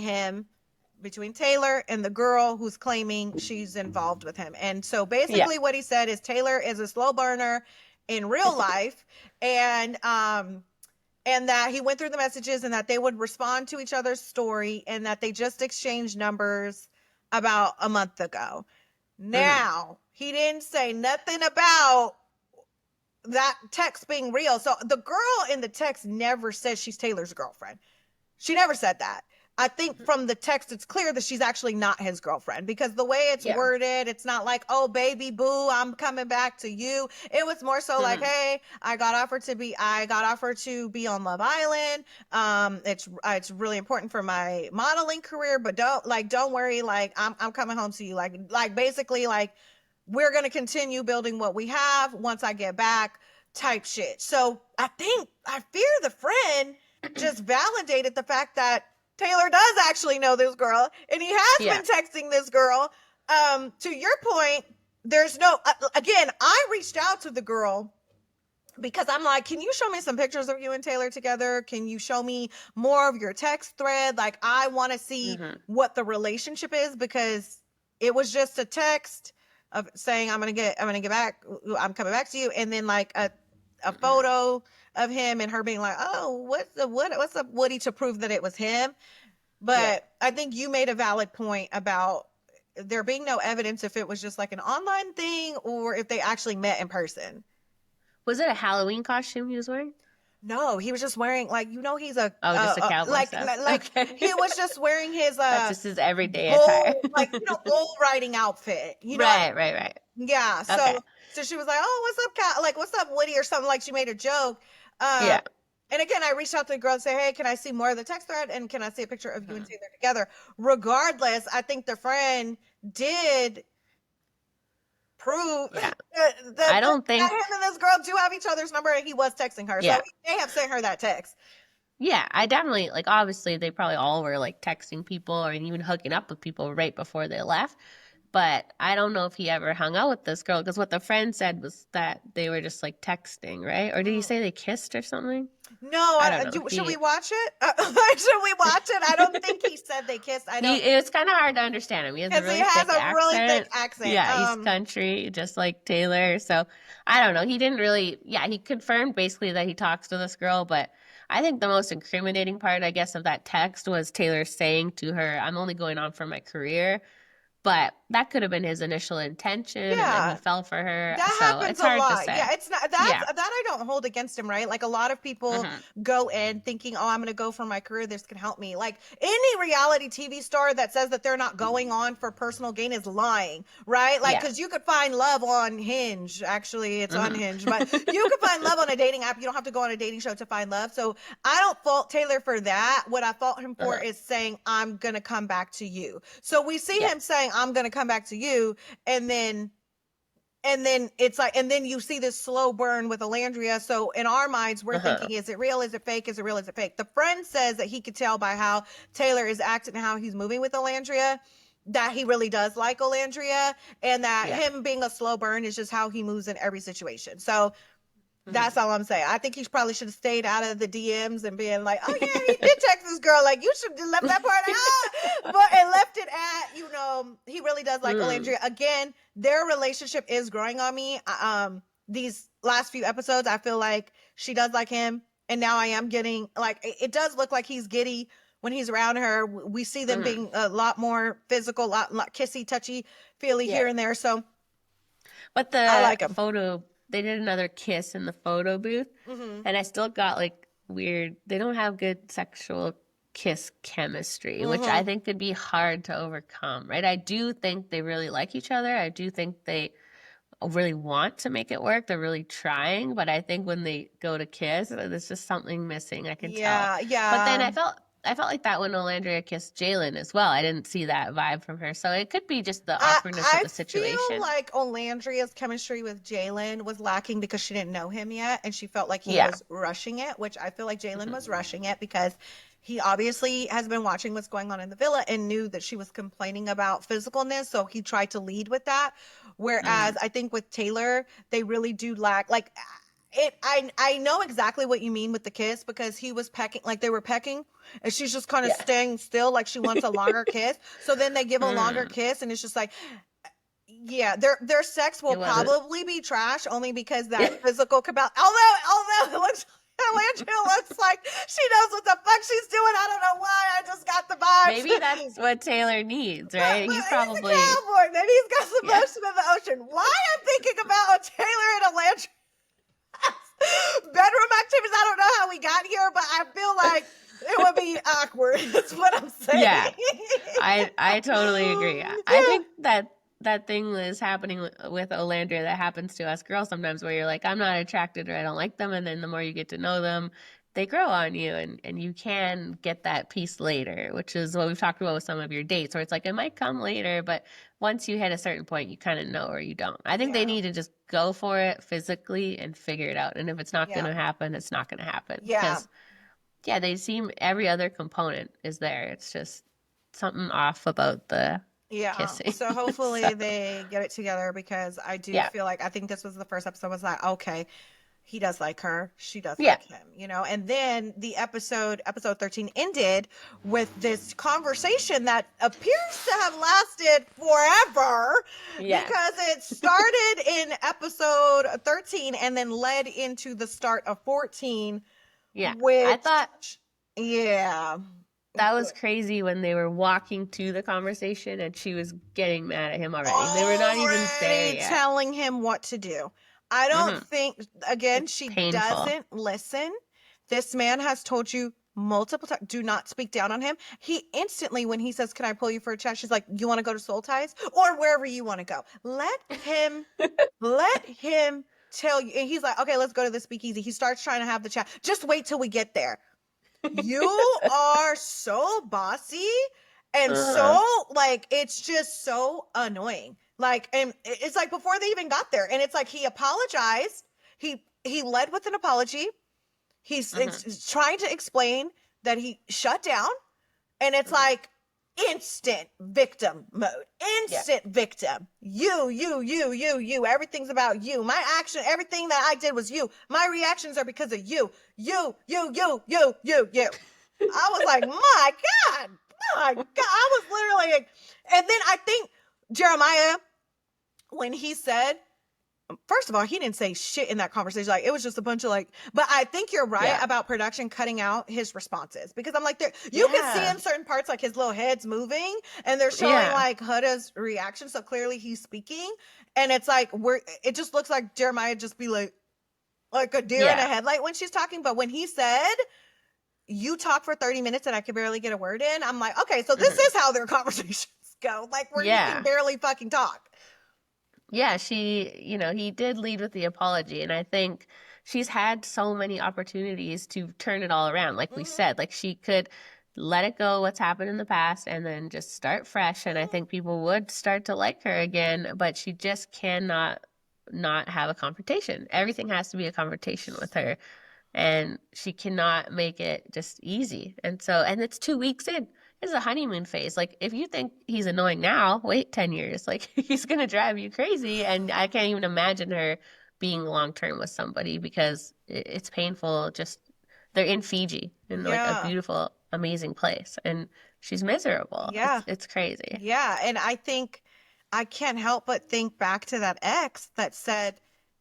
Taylor and the girl who's claiming she's involved with him. And so basically what he said is Taylor is a slow burner in real life, and that he went through the messages and that they would respond to each other's story and that they just exchanged numbers about a month ago. Now, he didn't say nothing about that text being real. So the girl in the text never says she's Taylor's girlfriend. She never said that. I think from the text, it's clear that she's actually not his girlfriend because the way it's worded, it's not like, oh, baby boo, I'm coming back to you. It was more so like, hey, I got offered to be on Love Island. It's really important for my modeling career, but don't worry. Like, I'm coming home to you. Like basically like, we're going to continue building what we have once I get back type shit. So I fear the friend just validated the fact that Taylor does actually know this girl and he has been texting this girl. To your point, there's no, again, I reached out to the girl because I'm like, can you show me some pictures of you and Taylor together? Can you show me more of your text thread? Like, I want to see what the relationship is, because it was just a text of saying, I'm going to get back. I'm coming back to you. And then like a photo of him and her being like, oh, what's up, Woody, to prove that it was him. But I think you made a valid point about there being no evidence if it was just like an online thing or if they actually met in person. Was it a Halloween costume he was wearing? No, he was just wearing, like, he's a just a cowboy like stuff. Okay. He was just wearing his That's just his everyday attire. like bull riding outfit. Right. Yeah. Okay. So she was like, "Oh, what's up, Cat? Like, what's up, Woody?" or something. Like, she made a joke. Yeah. And again, I reached out to the girl and say, "Hey, can I see more of the text thread? And can I see a picture of you and Taylor together?" Regardless, I think the friend did prove that I don't think him and this girl do have each other's number, and he was texting her. Yeah. So he may have sent her that text. Yeah, I definitely, like, obviously they probably all were like texting people or even hooking up with people right before they left. But I don't know if he ever hung out with this girl, because what the friend said was that they were just like texting, right? Or did he say they kissed or something? No, I don't know. Should we watch it? Should we watch it? I don't think he said they kissed. It's kind of hard to understand him. He has a really thick accent. Yeah, he's country, just like Taylor. So I don't know. He didn't really. Yeah, he confirmed basically that he talks to this girl, but I think the most incriminating part, I guess, of that text was Taylor saying to her, "I'm only going on for my career." But that could have been his initial intention, and then he fell for her. That so happens it's hard a lot. to say. Yeah, it's not that I don't hold against him, right? Like, a lot of people go in thinking, "Oh, I'm going to go for my career. This can help me." Like, any reality TV star that says that they're not going on for personal gain is lying, right? Like, because you could find love on Hinge. Actually, it's unhinged, but you could find love on a dating app. You don't have to go on a dating show to find love. So I don't fault Taylor for that. What I fault him for is saying, "I'm going to come back to you." So we see him saying, "I'm going to come back to you," and then it's like, and then you see this slow burn with Alandria. So in our minds, we're thinking, is it real? Is it fake? Is it real? Is it fake? The friend says that he could tell by how Taylor is acting and how he's moving with Alandria that he really does like Alandria, and that him being a slow burn is just how he moves in every situation. So that's all I'm saying. I think he probably should have stayed out of the DMs and being like, "Oh yeah, he did text this girl. Like, you should have left that part out," and left it at, he really does like Alandria. Again, their relationship is growing on me. These last few episodes, I feel like she does like him, and now I am getting, like, it does look like he's giddy when he's around her. We see them being a lot more physical, lot kissy, touchy, feely here and there. So, but I like him. Photo. They did another kiss in the photo booth, and I still got like weird. They don't have good sexual kiss chemistry, which I think could be hard to overcome, right? I do think they really like each other. I do think they really want to make it work. They're really trying, but I think when they go to kiss, there's just something missing. I can tell. Yeah. But then I felt like that when Alandria kissed Jalen as well. I didn't see that vibe from her. So it could be just the awkwardness of the situation. I feel like Alandria's chemistry with Jalen was lacking because she didn't know him yet, and she felt like he was rushing it, which I feel like Jalen was rushing it because he obviously has been watching what's going on in the villa and knew that she was complaining about physicalness, so he tried to lead with that. Whereas I think with Taylor, they really do lack, like, I know exactly what you mean with the kiss, because he was pecking, like they were pecking, and she's just kind of staying still, like she wants a longer kiss. So then they give a longer kiss, and it's just like, their sex will probably be trash only because that physical although it looks, Alandria looks like she knows what the fuck she's doing. I don't know why. I just got the vibes. Maybe that's what Taylor needs, right? He's probably a cowboy. Maybe he's got some motion in the ocean. Why I'm thinking about Taylor and Alandria bedroom activities. I don't know how we got here, but I feel like it would be awkward. That's what I'm saying. Yeah, I totally agree. I think that thing is happening with Alandria that happens to us girls sometimes, where you're like, I'm not attracted or I don't like them, and then the more you get to know them, they grow on you, and you can get that piece later, which is what we've talked about with some of your dates, where it's like, it might come later, but once you hit a certain point, you kind of know or you don't. I think they need to just go for it physically and figure it out. And if it's not going to happen, it's not going to happen. Because, they seem, every other component is there. It's just something off about the kissing. So hopefully they get it together, because I do feel like, I think this was the first episode, was like, okay, he does like her. She does Yeah. like him, you know? And then the episode 13 ended with this conversation that appears to have lasted forever Yeah. because it started in episode 13 and then led into the start of 14, Yeah. I which, thought yeah. that was crazy when they were walking to the conversation and she was getting mad at him already. They were not even there yet. Telling him what to do. I don't think, again, she doesn't listen. This man has told you multiple times, do not speak down on him. He instantly, when he says, can I pull you for a chat? She's like, you want to go to Soul Ties or wherever you want to go. Let him tell you. And he's like, okay, let's go to the speakeasy. He starts trying to have the chat. Just wait till we get there. You are so bossy and so like, it's just so annoying. Like, and it's like before they even got there, and it's like he apologized. He led with an apology. He's trying to explain that he shut down, and it's like instant victim mode. Instant victim. You. Everything's about you. My action, everything that I did was you. My reactions are because of you. You. I was like, my God. I was literally like, and then I think Jeremiah, when he said, first of all, he didn't say shit in that conversation. Like, it was just a bunch of like, but I think you're right about production cutting out his responses, because I'm like, you can see in certain parts, like his little head's moving and they're showing like Huda's reaction. So clearly he's speaking, and it's like, it just looks like Jeremiah just be like a deer in a headlight when she's talking. But when he said, you talk for 30 minutes and I can barely get a word in, I'm like, okay, so this is how their conversations go. Like, where you can barely fucking talk. Yeah, he did lead with the apology, and I think she's had so many opportunities to turn it all around. Like we said, like she could let it go, what's happened in the past, and then just start fresh, and I think people would start to like her again, but she just cannot not have a confrontation. Everything has to be a confrontation with her, and she cannot make it just easy. And it's 2 weeks in. It's a honeymoon phase. Like, if you think he's annoying now, wait 10 years. Like, he's going to drive you crazy. And I can't even imagine her being long-term with somebody, because it's painful. Just, they're in Fiji, in like a beautiful, amazing place. And she's miserable. Yeah. It's crazy. Yeah. And I think I can't help but think back to that ex that said,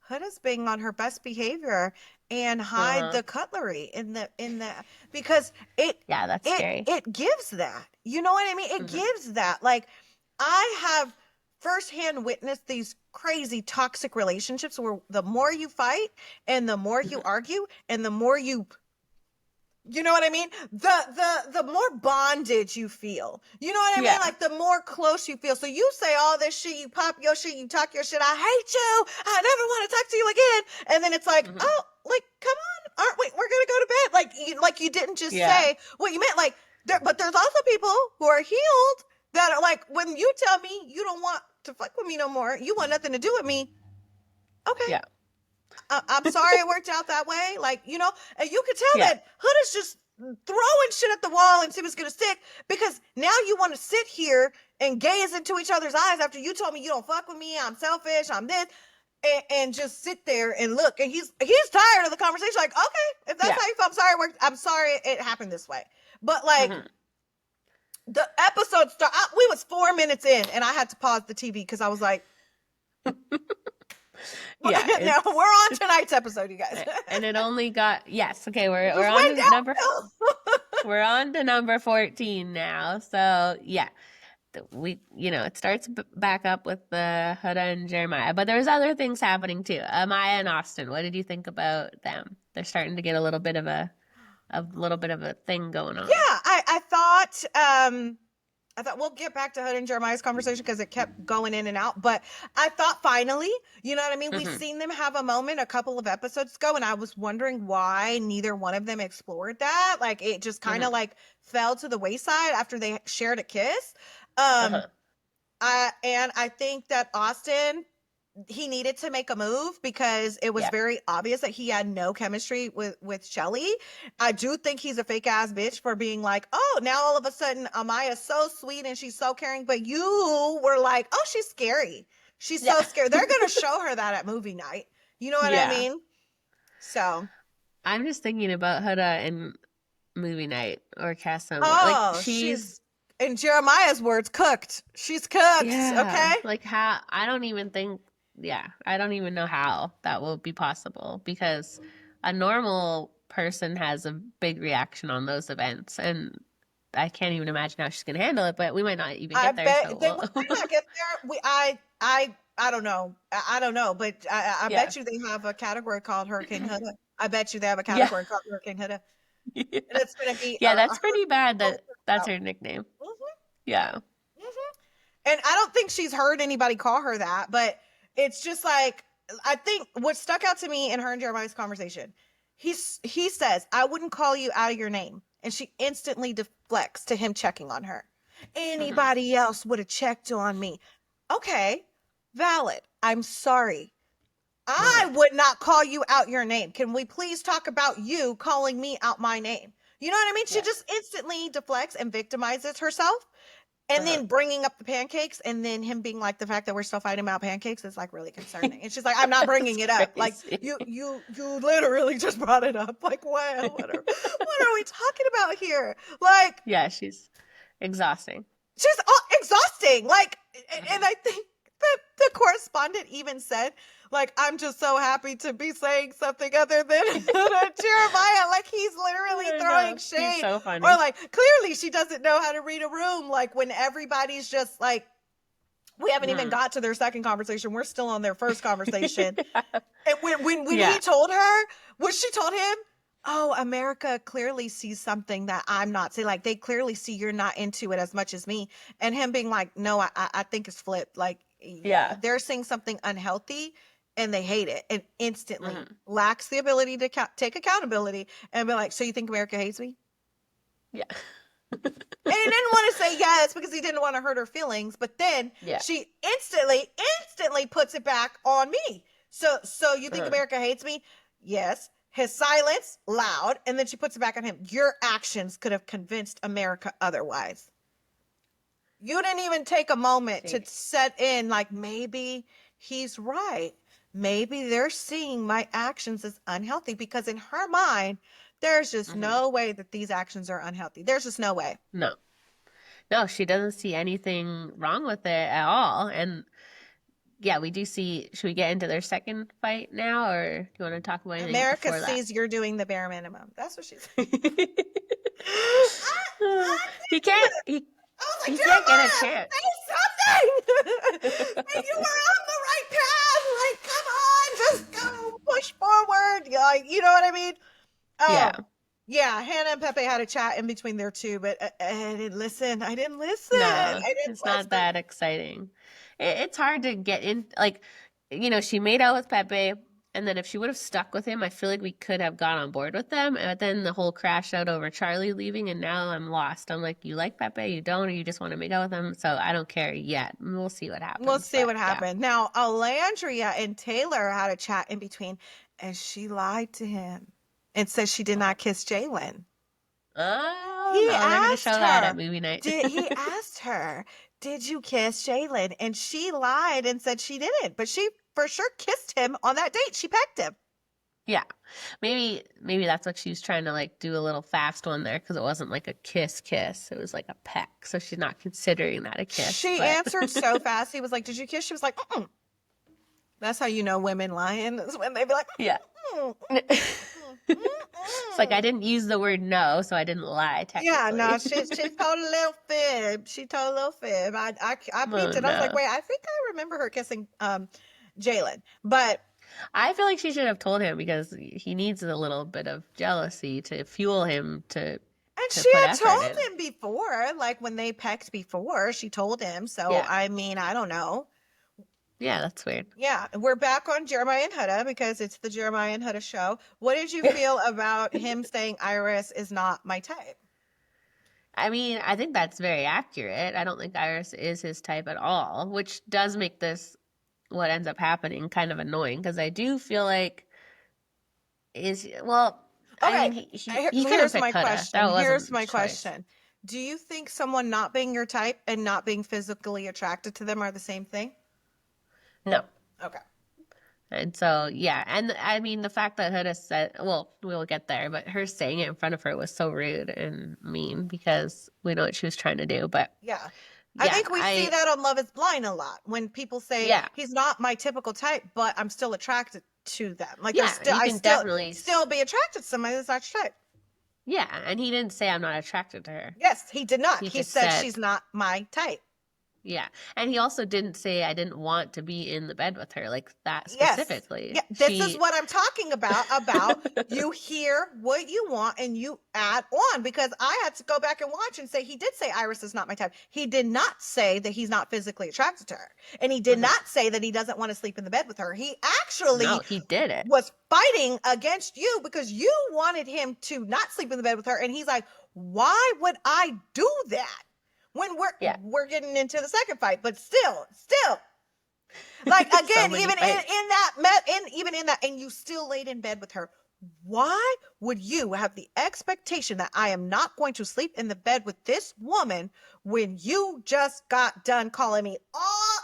Huda's being on her best behavior and hide the cutlery in the because that's scary. It gives that, you know what I mean? It gives that. Like, I have firsthand witnessed these crazy toxic relationships where the more you fight and the more you argue and the more you know what I mean? The more bondage you feel. You know what I mean? Like, the more close you feel. So you say all this shit, you pop your shit, you talk your shit, I hate you, I never want to talk to you again. And then it's like, oh, like, come on, we're going to go to bed. Like you didn't just say what you meant. Like, but there's also people who are healed that are like, when you tell me you don't want to fuck with me no more, you want nothing to do with me. Okay. Yeah. I'm sorry it worked out that way. Like, you know, and you could tell that Huda's just throwing shit at the wall and see what's going to stick, because now you want to sit here and gaze into each other's eyes after you told me you don't fuck with me, I'm selfish, I'm this, and just sit there and look. And he's tired of the conversation. Like, okay, if that's how you feel, I'm sorry it happened this way. But like, the episode we was 4 minutes in and I had to pause the TV because I was like, now we're on tonight's episode, you guys. And it only got we're on to number we're on to number 14 now. So it starts back up with the Huda and Jeremiah, but there's other things happening too. Amaya and Austin, what did you think about them? They're starting to get a little bit of a thing going on. Yeah, I thought we'll get back to Huda and Jeremiah's conversation because it kept going in and out. But I thought finally, you know what I mean? We've seen them have a moment a couple of episodes ago, and I was wondering why neither one of them explored that. Like, it just kind of like fell to the wayside after they shared a kiss. And I think that Austin, he needed to make a move because it was very obvious that he had no chemistry with Shelly. I do think he's a fake ass bitch for being like, oh, now all of a sudden Amaya's so sweet and she's so caring, but you were like, oh, she's scary. She's so scary. They're going to show her that at movie night. You know what I mean? So, I'm just thinking about Huda and movie night or Casa. Like oh, she's she's in Jeremiah's words, cooked. She's cooked. yeah, Okay. like how I don't even think I don't even know how that will be possible because a normal person has a big reaction on those events and I can't even imagine how she's gonna handle it, but we might not even I get there, bet so they we might we'll not get there. I don't know. I don't know, but I yeah. bet you they have a category called Hurricane Huda. I bet you they have a Yeah. category called Hurricane Huda, Yeah. and it's going to be Yeah, that's her pretty bad that that's out. her nickname. Mhm, Yeah. mhm. And I don't think she's heard anybody call her that, but it's just like I think what stuck out to me in her and Jeremiah's conversation, he says, "I wouldn't call you out of your name," and she instantly deflects to him checking on her. Hmm. Anybody else would have checked on me. Okay, valid. I'm sorry. Uh-huh. I would not call you out your name. Can we please talk about you calling me out my name? You know what I mean? She Yeah. just instantly deflects and victimizes herself. And Uh-huh. then bringing up the pancakes and then him being like, the fact that we're still fighting about pancakes is like really concerning. And she's like, I'm not That's bringing it up. Like crazy. you literally just brought it up. Like, what are we talking about here? Like, Yeah, she's exhausting. she's exhausting. Like, and Hmm. I think that the correspondent even said, like, I'm just so happy to be saying something other than Jeremiah. Like, he's literally I throwing know. He's shade. so Or, funny. like, clearly she doesn't know how to read a room. Like, when everybody's just like, we haven't even Hmm. got to their second conversation. We're still on their first conversation. And when Yeah. he told her, what she told him, oh, America clearly sees something that I'm not. See, like they clearly see you're not into it as much as me. And him being like, no, I think it's flipped. Like Yeah. they're seeing something unhealthy and they hate it and instantly Hmm. lacks the ability to take accountability and be like, so you think America hates me? Yeah. And he didn't want to say yes because he didn't want to hurt her feelings. But then Yeah. she instantly puts it back on me. So you think Uh-huh. America hates me? Yes. His silence, loud, and then she puts it back on him. Your actions could have convinced America otherwise. You didn't even take a moment to Jeez. set in, like, maybe he's right. Maybe they're seeing my actions as unhealthy because in her mind, there's just Hmm. no way that these actions are unhealthy. There's just no way. No. No, she doesn't see anything wrong with it at all. And yeah, we do see. Should we get into their second fight now, or do you want to talk about anything America before that? sees you're doing the bare minimum. That's what she's. I He couldn't can't. even. I was like, He can't get a Jeremiah, chance. say something. And you were on the right path. Like, come on, just go push forward. Like, you know what I mean? Yeah. Oh, yeah. Hannah and Pepe had a chat in between there too, but I didn't listen. I didn't listen. No, I didn't it's not listen. that exciting. It's hard to get in. Like, she made out with Pepe, and then if she would have stuck with him, I feel like we could have got on board with them. But then the whole crash out over Charlie leaving, and now I'm lost. I'm like, you like Pepe, you don't, or you just want to make out with him. So I don't care yet. We'll see what We'll happens. see But what yeah. happened. Now, Alandria and Taylor had a chat in between, and she lied to him and said she did not kiss Jalen. Oh He no, they're gonna show asked that at her, movie night. he asked her, did you kiss Jalen? And she lied and said she didn't, but she for sure kissed him on that date. She pecked him. Yeah, maybe that's what she was trying to like do a little fast one there because it wasn't like a kiss. It was like a peck. So she's not considering that a kiss. She But answered so fast. He was like, did you kiss? She was like, mm. That's how you know women lying is when they be like, yeah. mm, mm, It's like I mm. didn't use the word no, so I didn't lie Yeah, no, technically. she told a little fib. She told a little fib. I Oh peeped it. I was like, no. wait, I think I remember her kissing Jalen, but I feel like she should have told him because he needs a little bit of jealousy to fuel him and to she put had effort told in. him before, like when they pecked before, she told him. So Yeah. I mean, I don't know. Yeah, that's weird. Yeah, we're back on Jeremiah and Huda because it's the Jeremiah and Huda show. What did you feel about him saying Iris is not my type? I mean, I think that's very accurate. I don't think Iris is his type at all, which does make this what ends up happening kind of annoying because I do feel like I Okay, mean he could have here's picked my Huda. question. That Here's wasn't my his choice. question. Do you think someone not being your type and not being physically attracted to them are the same thing? No, Okay. And so, yeah. And I mean, the fact that Huda said, well, we'll get there, but her saying it in front of her was so rude and mean because we know what she was trying to do. But Yeah. I yeah, think we see that on Love is Blind a lot when people say yeah, he's not my typical type, but I'm still attracted to them. Like there's yeah, still you I can definitely, still be attracted to somebody that's not your type. yeah. And he didn't say I'm not attracted to her. Yes, he did not. He He just said said, she's not my type. yeah. And he also didn't say I didn't want to be in the bed with her like that Yes. specifically. Yeah, this is what I'm talking about you hear what you want and you add on, because I had to go back and watch and say he did say Iris is not my type. He did not say that he's not physically attracted to her. And he did not say that he doesn't want to sleep in the bed with her. He actually No, he did it. was fighting against you because you wanted him to not sleep in the bed with her, and he's like, "Why would I do that?" When we're getting into the second fight, but still like again, So even in that, and you still laid in bed with her. Why would you have the expectation that I am not going to sleep in the bed with this woman when you just got done calling me all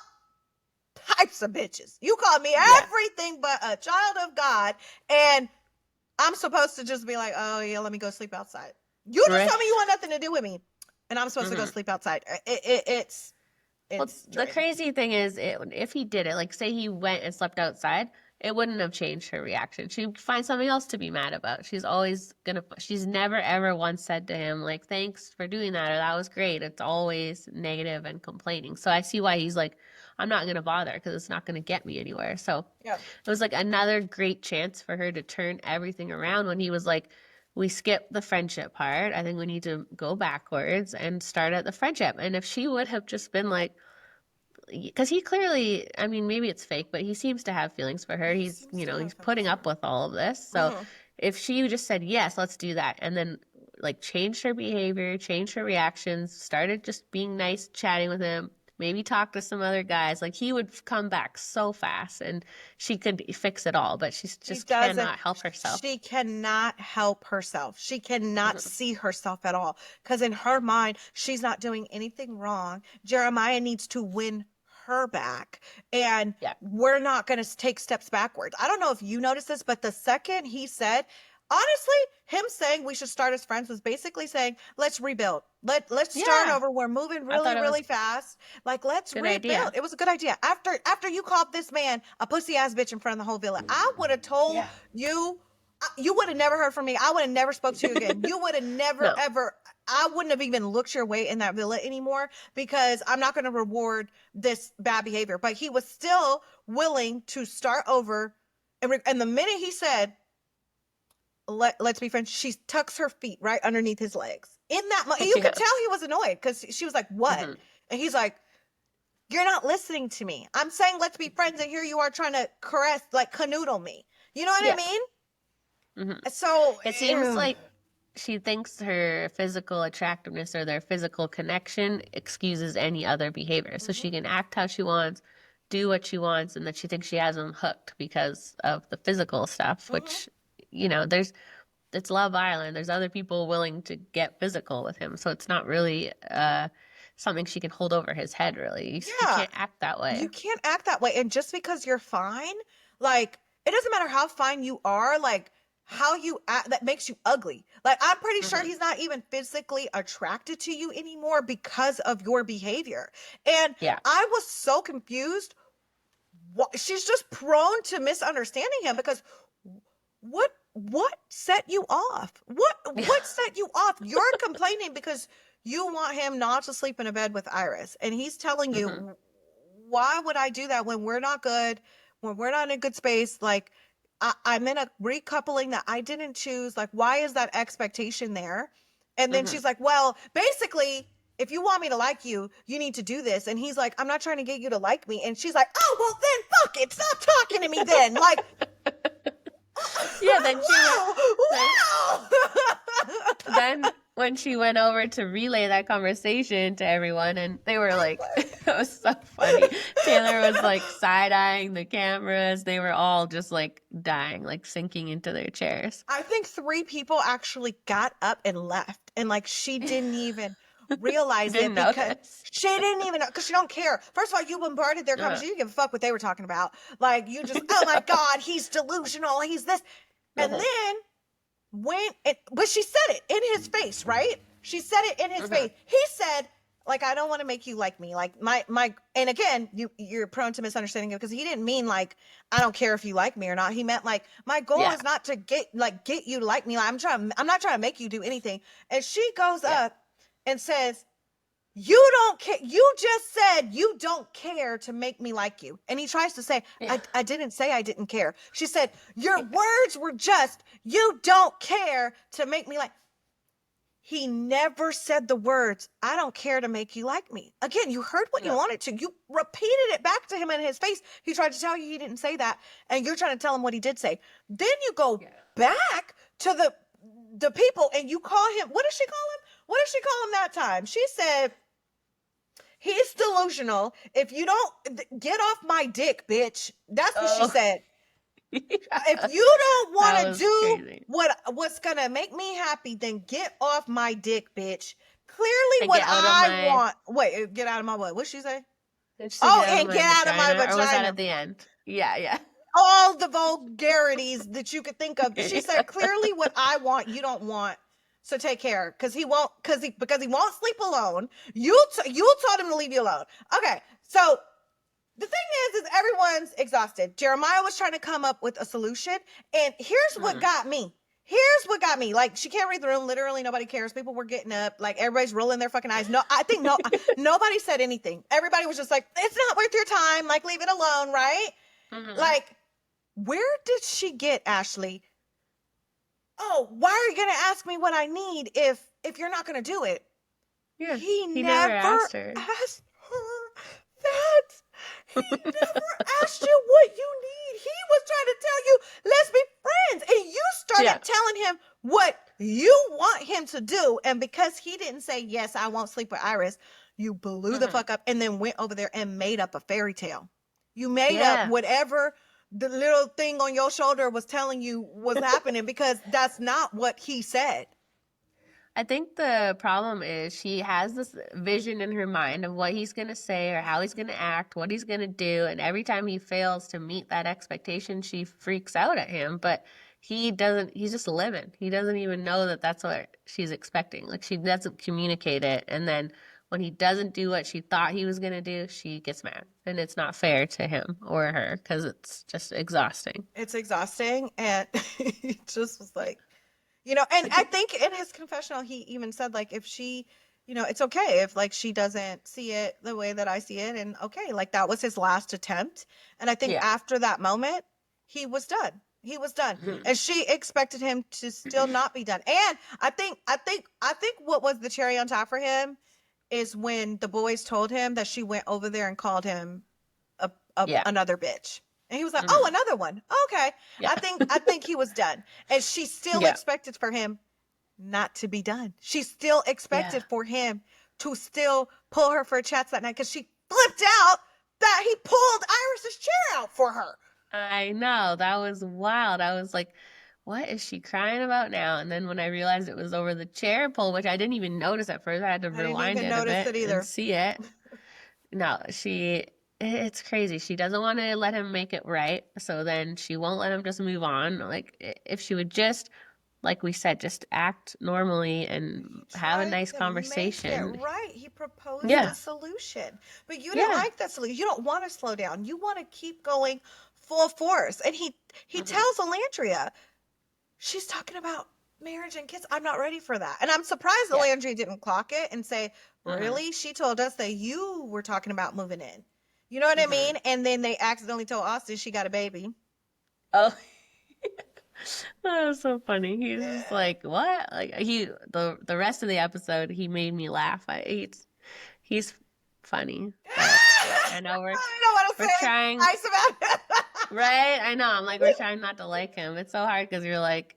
types of bitches? You called me everything but a child of God, and I'm supposed to just be like, oh yeah, let me go sleep outside. You just told me you want nothing to do with me, and I'm supposed to go sleep outside. It's well, the crazy thing is, if he did it, like say he went and slept outside, it wouldn't have changed her reaction. She'd find something else to be mad about. She's never ever once said to him, like, thanks for doing that, or that was great. It's always negative and complaining. So I see why he's like, I'm not going to bother because it's not going to get me anywhere. So it was like another great chance for her to turn everything around when he was like, we skipped the friendship part. I think we need to go backwards and start at the friendship. And if she would have just been like, because he clearly, I mean, maybe it's fake, but he seems to have feelings for her. He's putting up with all of this. So if she just said, yes, let's do that, and then like changed her behavior, changed her reactions, started just being nice, chatting with him, maybe talk to some other guys, like he would come back so fast and she could fix it all, but she just cannot help herself. She cannot help herself. She cannot see herself at all, because in her mind, she's not doing anything wrong. Jeremiah needs to win her back, and we're not going to take steps backwards. I don't know if you noticed this, but the second he said, honestly, him saying we should start as friends was basically saying, let's rebuild. Let's start over. We're moving really fast. Like, let's rebuild. Idea. It was a good idea. After you called this man a pussy ass bitch in front of the whole villa, I would have told you would have never heard from me. I would have never spoke to you again. You would have never ever, I wouldn't have even looked your way in that villa anymore, because I'm not going to reward this bad behavior. But he was still willing to start over. And the minute he said, let's be friends, she tucks her feet right underneath his legs. In that moment, you could tell he was annoyed, because she was like, what? And he's like, you're not listening to me. I'm saying let's be friends, and here you are trying to caress, like canoodle me. You know what I mean? So it seems like she thinks her physical attractiveness or their physical connection excuses any other behavior. So she can act how she wants, do what she wants, and that she thinks she has them hooked because of the physical stuff, which, you know, it's Love Island. There's other people willing to get physical with him. So it's not really something she can hold over his head, really. You can't act that way. You can't act that way. And just because you're fine, like, it doesn't matter how fine you are, like, how you act, that makes you ugly. Like, I'm pretty sure he's not even physically attracted to you anymore because of your behavior. And I was so confused. She's just prone to misunderstanding him, because what set you off? What set you off? You're complaining because you want him not to sleep in a bed with Iris, and he's telling you, why would I do that when we're not good, when we're not in a good space? Like, I'm in a recoupling that I didn't choose. Like, why is that expectation there? And then she's like, well, basically, if you want me to like you, you need to do this. And he's like, I'm not trying to get you to like me. And she's like, oh, well, then fuck it. Stop talking to me then. Like, then then when she went over to relay that conversation to everyone, and they were like, it was so funny. Taylor was like side-eyeing the cameras. They were all just like dying, like sinking into their chairs. I think 3 people actually got up and left, and like she didn't even realize it because notice. she didn't even know, because she don't care. First of all, you bombarded their conversation. You didn't give a fuck what they were talking about. Like, you just, oh my God, he's delusional. He's this. And then but she said it in his face, right? She said it in his face. He said, like, I don't want to make you like me. Like my, and again, you're prone to misunderstanding it, because he didn't mean like, I don't care if you like me or not. He meant like, my goal is not to get you to like me. Like, I'm not trying to make you do anything. And she goes up and says, you don't care. You just said you don't care to make me like you. And he tries to say, I didn't say I didn't care. She said, your words were just, you don't care to make me like. He never said the words, I don't care to make you like me. Again, you heard what you wanted to. You repeated it back to him in his face. He tried to tell you he didn't say that, and you're trying to tell him what he did say. Then you go back to the people, and you call him, what did she call him? What did she call him that time? She said, he's delusional. If you don't get off my dick, bitch. That's what she said. If you don't want to do what's gonna make me happy, then get off my dick, bitch. Clearly, what I want. Wait, get out of my what? What'd she say? Get out of my vagina. Or was that at the end? Yeah. All the vulgarities that you could think of. She said, clearly, what I want, you don't want. So take care, because he won't sleep alone. You told him to leave you alone. Okay, so. The thing is everyone's exhausted. Jeremiah was trying to come up with a solution. And here's what got me. Like, she can't read the room. Literally, nobody cares. People were getting up. Like, everybody's rolling their fucking eyes. No, I think nobody said anything. Everybody was just like, it's not worth your time. Like, leave it alone, right? Like, where did she get Ashley? Oh, why are you going to ask me what I need if you're not going to do it? Yeah, he never asked her that. He never asked you what you need. He was trying to tell you, let's be friends. And you started telling him what you want him to do. And because he didn't say, yes, I won't sleep with Iris, you blew the fuck up and then went over there and made up a fairy tale. You made up whatever the little thing on your shoulder was telling you was happening, because that's not what he said. I think the problem is she has this vision in her mind of what he's going to say or how he's going to act, what he's going to do. And every time he fails to meet that expectation, she freaks out at him. But he's just living. He doesn't even know that that's what she's expecting. Like, she doesn't communicate it. And then when he doesn't do what she thought he was going to do, she gets mad. And it's not fair to him or her, because it's just exhausting. It's exhausting. And he just was like, and I think in his confessional, he even said, like, if she, it's okay if, like, she doesn't see it the way that I see it. And okay, like, that was his last attempt. And I think after that moment, he was done. And she expected him to still not be done. And I think what was the cherry on top for him is when the boys told him that she went over there and called him another bitch. And he was like, oh, another one. Okay. Yeah. I think he was done. And she still expected for him not to be done. She still expected for him to still pull her for chats that night, because she flipped out that he pulled Iris's chair out for her. I know. That was wild. I was like, what is she crying about now? And then when I realized it was over the chair pull, which I didn't even notice at first, I had to rewind it a bit and see it. No, it's crazy. She doesn't want to let him make it right. So then she won't let him just move on. Like, if she would just, like we said, just act normally and have a nice conversation. Right. He proposed a solution. But you didn't like that solution. You don't want to slow down. You want to keep going full force. And he tells Alandria, she's talking about marriage and kids. I'm not ready for that. And I'm surprised Alandria didn't clock it and say, really? She told us that you were talking about moving in. You know what I mean? And then they accidentally told Austin she got a baby. Oh, that was so funny. He's just like, what? Like, the rest of the episode, he made me laugh. He's funny. I know we're trying nice about it. Right? I know. I'm like, we're trying not to like him. It's so hard because you're like,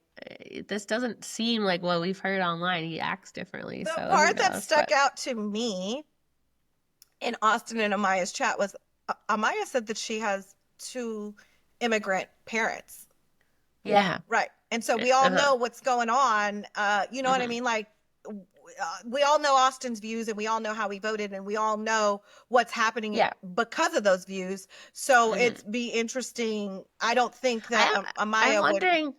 this doesn't seem like what we've heard online. He acts differently. The part that stuck out to me in Austin and Amaya's chat was Amaya said that she has 2 immigrant parents. Yeah. Right. And so we all know what's going on. You know what I mean? Like, we all know Austin's views, and we all know how he voted, and we all know what's happening because of those views. So it'd be interesting. I don't think that I'm Amaya wondering.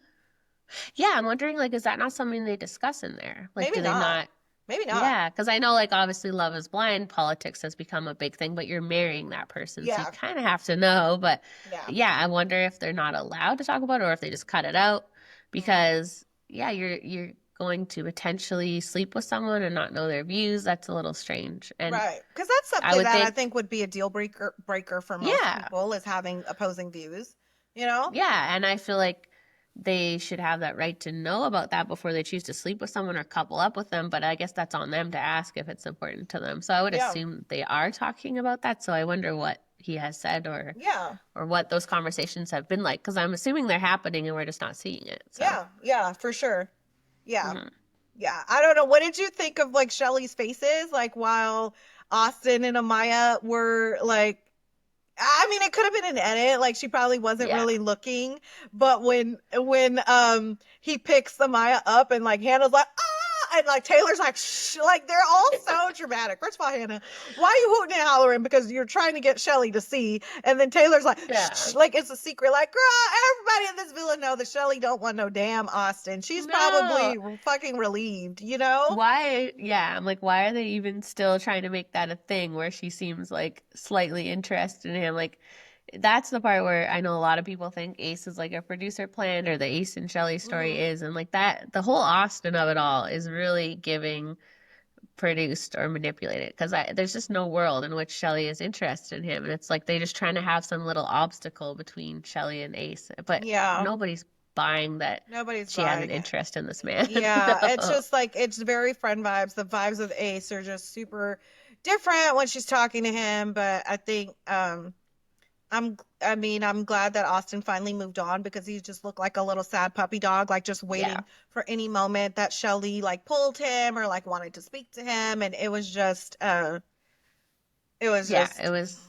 Yeah, I'm wondering, like, is that not something they discuss in there? Like, maybe do they not. not? Maybe not. Yeah, because I know, like, obviously, Love is Blind politics has become a big thing, but you're marrying that person, so you Yeah. kind of have to know. But Yeah. yeah, I wonder if they're not allowed to talk about it or if they just cut it out because, yeah, you're going to potentially sleep with someone and not know their views. That's a little strange. And Right. Because that's I something would that I think, think would be a deal breaker for most yeah, people, is having opposing views, you know? yeah, and I feel like they should have that right to know about that before they choose to sleep with someone or couple up with them. But I guess that's on them to ask if it's important to them. So I would Yeah. assume they are talking about that. So I wonder what he has said Yeah. or what those conversations have been like because I'm assuming they're happening and we're just not seeing it. So Yeah. Yeah, for sure. Yeah. mhm. Yeah. I don't know. What did you think of like Shelly's faces? Like while Austin and Amaya were like, I mean, it could have been an edit. Like she probably wasn't Yeah. really looking, but when he picks Amaya up and like Hannah's like, ah, and like Taylor's like, shh, like they're all so dramatic. First of all, Hannah, why are you hooting and hollering? Because you're trying to get Shelly to see, and then Taylor's like, Yeah. shh, like it's a secret. Like, girl, everybody in this villa know that Shelly don't want no damn Austin. She's No. probably fucking relieved, you know? Why? Yeah, I'm like, why are they even still trying to make that a thing where she seems like slightly interested in him? Like, that's the part where I know a lot of people think Ace is like a producer plan or the Ace and Shelly story is. And like that, the whole Austin of it all is really giving produced or manipulated because there's just no world in which Shelly is interested in him. And it's like they just trying to have some little obstacle between Shelly and Ace. But Yeah. nobody's buying that Nobody's she has buying an it. interest in this man. Yeah, it's No. just like it's very friend vibes. The vibes of Ace are just super different when she's talking to him, but I think I'm glad that Austin finally moved on because he just looked like a little sad puppy dog, like just Yeah. waiting for any moment that Shelly like pulled him or like wanted to speak to him, and it was just Yeah, it was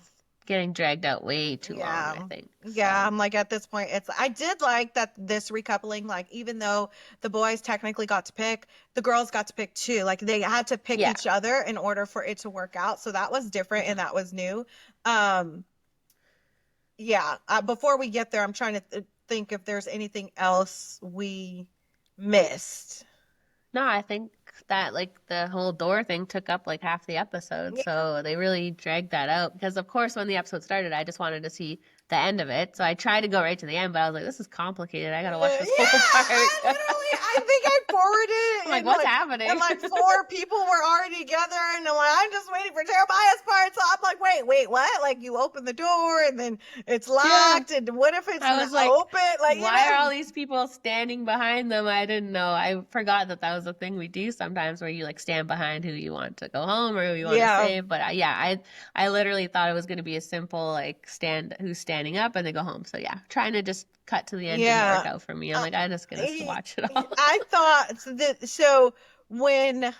getting dragged out way too long, I yeah. think. Yeah, So, I'm like at this point I did like that this recoupling, like even though the boys technically got to pick, the girls got to pick too. Like they had to pick yeah. each other in order for it to work out. So that was different and that was new. Um yeah, before we get there, I'm trying to think if there's anything else we missed. No, I think that like the whole door thing took up like half the episode. Yeah. So they really dragged that out because of course when the episode started, I just wanted to see the end of it. So I tried to go right to the end, but I was like, this is complicated. I gotta watch this whole part. I think I forwarded I'm like, and what's happening? and like four people were already together, and I'm just waiting for Jeremiah's part. So I'm like, wait, what? Like you open the door and then it's locked, and what if it's I was not like, open? Like, why are all these people standing behind them? I didn't know. I forgot that that was a thing we do sometimes where you like stand behind who you want to go home or who you want to Yeah. save. But I literally thought it was going to be a simple like stand who's standing up and then go home. So yeah, trying to just cut to the end didn't work out for me. I'm like, I'm just going to watch it all. I thought that so when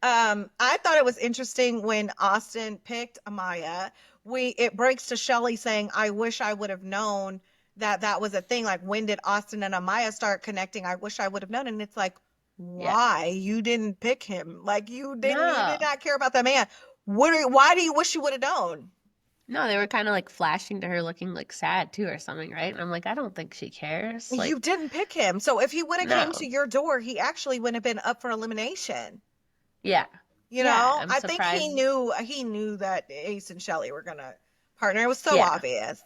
I thought it was interesting when Austin picked Amaya. It breaks to Shelly saying, "I wish I would have known that that was a thing. Like, when did Austin and Amaya start connecting? I wish I would have known." And it's like, Yeah. why you didn't pick him? Like, you did No. not care about that man. Why do you wish you would have known? No, they were kind of like flashing to her looking like sad too or something, right? And I'm like, I don't think she cares. Like, You didn't pick him. So if he would have came no. to your door, he actually wouldn't have been up for elimination. Yeah. You Yeah, know, I'm I think surprised. he knew that Ace and Shelly were gonna partner. It was so Yeah. obvious.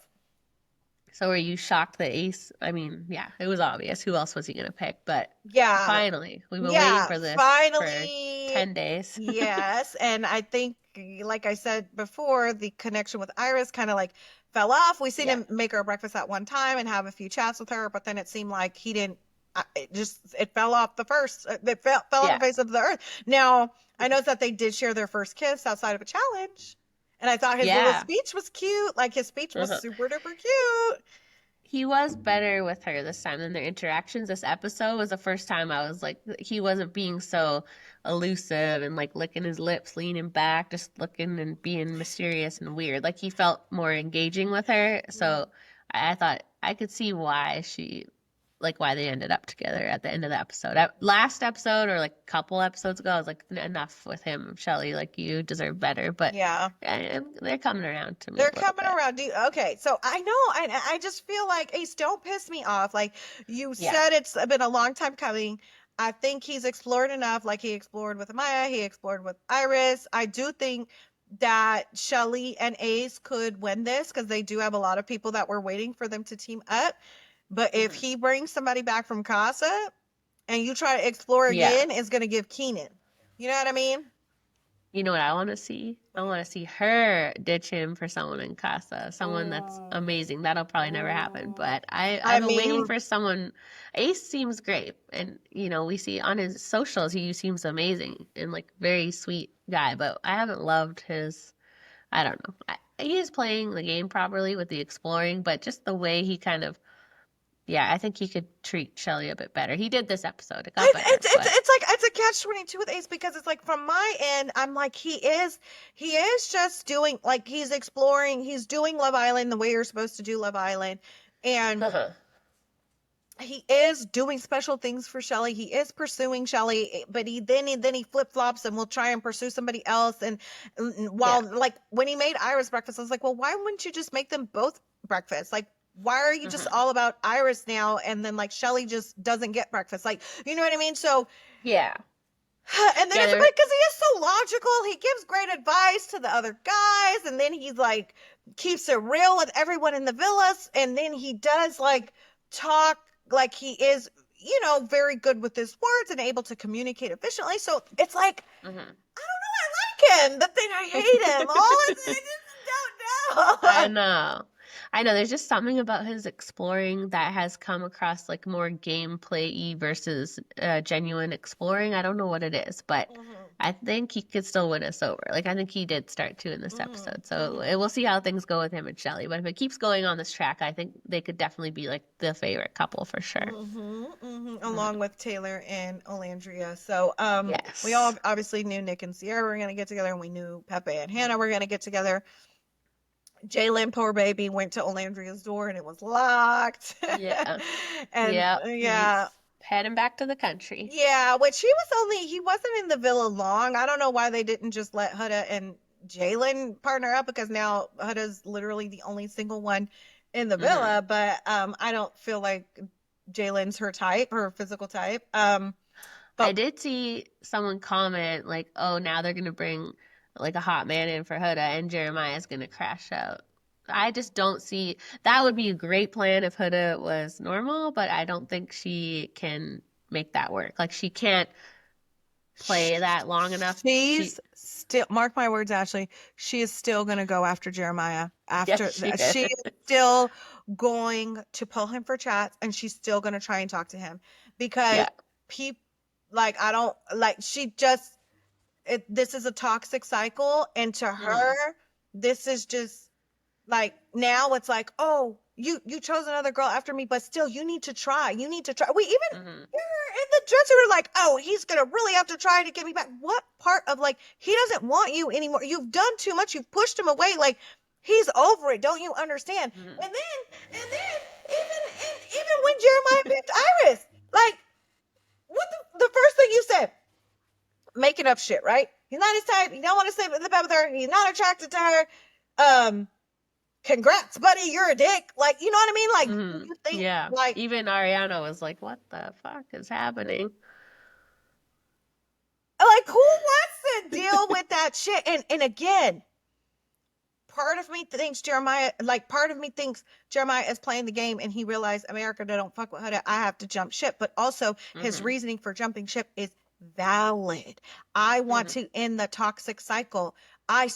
So were you shocked that Ace? I mean, yeah, it was obvious. Who else was he gonna pick? But Yeah. finally, we've been Yeah. waiting for this Finally. for 10 days. Yes. And I think, like I said before, the connection with Iris kind of like fell off. We seen him make her breakfast at one time and have a few chats with her, but then it seemed like he didn't. It fell off the first. It fell off the face of the earth. Now I noticed that they did share their first kiss outside of a challenge, and I thought his little speech was cute. Like his speech was super duper cute. He was better with her this time than their interactions. This episode was the first time I was like, he wasn't being so elusive and like licking his lips, leaning back, just looking and being mysterious and weird. Like he felt more engaging with her. So I thought I could see why she like why they ended up together at the end of the episode. Last episode or like a couple episodes ago, I was like, enough with him, Shelly. Like you deserve better. But Yeah. they're coming around to me They're a little coming bit. around. Okay, so I know, I just feel like Ace, don't piss me off. Like you Yeah. said, it's been a long time coming. I think he's explored enough. Like he explored with Amaya, he explored with Iris. I do think that Shelly and Ace could win this because they do have a lot of people that were waiting for them to team up. But if he brings somebody back from Casa and you try to explore Yeah. again, it's gonna give Keenan. You know what I mean? You know what I want to see? I want to see her ditch him for someone in Casa, someone that's amazing. That'll probably never happen, but I I've been waiting mean, for someone. Ace seems great, and we see on his socials he seems amazing and like very sweet guy, but I haven't loved his. I don't know. He is playing the game properly with the exploring, but just the way he kind of. Yeah, I think he could treat Shelly a bit better. He did this episode. It got better, but it's like it's a catch-22 with Ace because it's like from my end, I'm like he is just doing like he's exploring, he's doing Love Island the way you're supposed to do Love Island, and he is doing special things for Shelly. He is pursuing Shelly, but he flip-flops and will try and pursue somebody else. And yeah. while like when he made Iris breakfast, I was like, well, why wouldn't you just make them both breakfast? Like, why are you just all about Iris now? And then like Shelly just doesn't get breakfast. Like, you know what I mean? So Yeah. and then Yeah, it's like because he is so logical, he gives great advice to the other guys, and then he's like keeps it real with everyone in the villas, and then he does like talk like he is, very good with his words and able to communicate efficiently. So it's like I don't know, I like him. The thing I hate him. All I just don't know. I know. I know. There's just something about his exploring that has come across like more gameplay-y versus genuine exploring. I don't know what it is, but I think he could still win us over. Like I think he did start to in this episode. So we'll see how things go with him and Shelly. But if it keeps going on this track, I think they could definitely be like the favorite couple for sure. Along with Taylor and Alandria. So Yes. we all obviously knew Nick and Sierra were going to get together, and we knew Pepe and Hannah were going to get together. Jalen, poor baby, went to Olandria's door and it was locked. Yeah. And yeah. He's heading back to the country. Yeah, which he wasn't in the villa long. I don't know why they didn't just let Huda and Jalen partner up because now Huda's literally the only single one in the villa, but I don't feel like Jalen's her type, her physical type. But I did see someone comment like, "Oh, now they're gonna bring like a hot man in for Huda, and Jeremiah's gonna crash out." I just don't see that would be a great plan if Huda was normal, but I don't think she can make that work. Like she can't play that long enough. She's still, mark my words, Ashley, she is still going to go after Jeremiah. Yes, She is still going to pull him for chats, and she's still going to try and talk to him because people like I don't like she just this is a toxic cycle, and to her this is just like now it's like, oh, you chose another girl after me, but still you need to try. We even you're in the dresser like, oh, he's gonna really have to try to get me back. What part of like he doesn't want you anymore? You've done too much, you've pushed him away, like he's over it. Don't you understand? And then even when Jeremiah picked Iris, like what the first thing you said, making up shit, right? He's not his type, he don't want to sleep in the bed with her, he's not attracted to her. Congrats, buddy, you're a dick. Like, you know what I mean? Like, you think, like, even Ariana was like, "What the fuck is happening?" Like, who wants to deal with that shit? And again, part of me thinks Jeremiah is playing the game, and he realized America don't fuck with her. I have to jump ship. But also, his reasoning for jumping ship is valid. I want to end the toxic cycle. I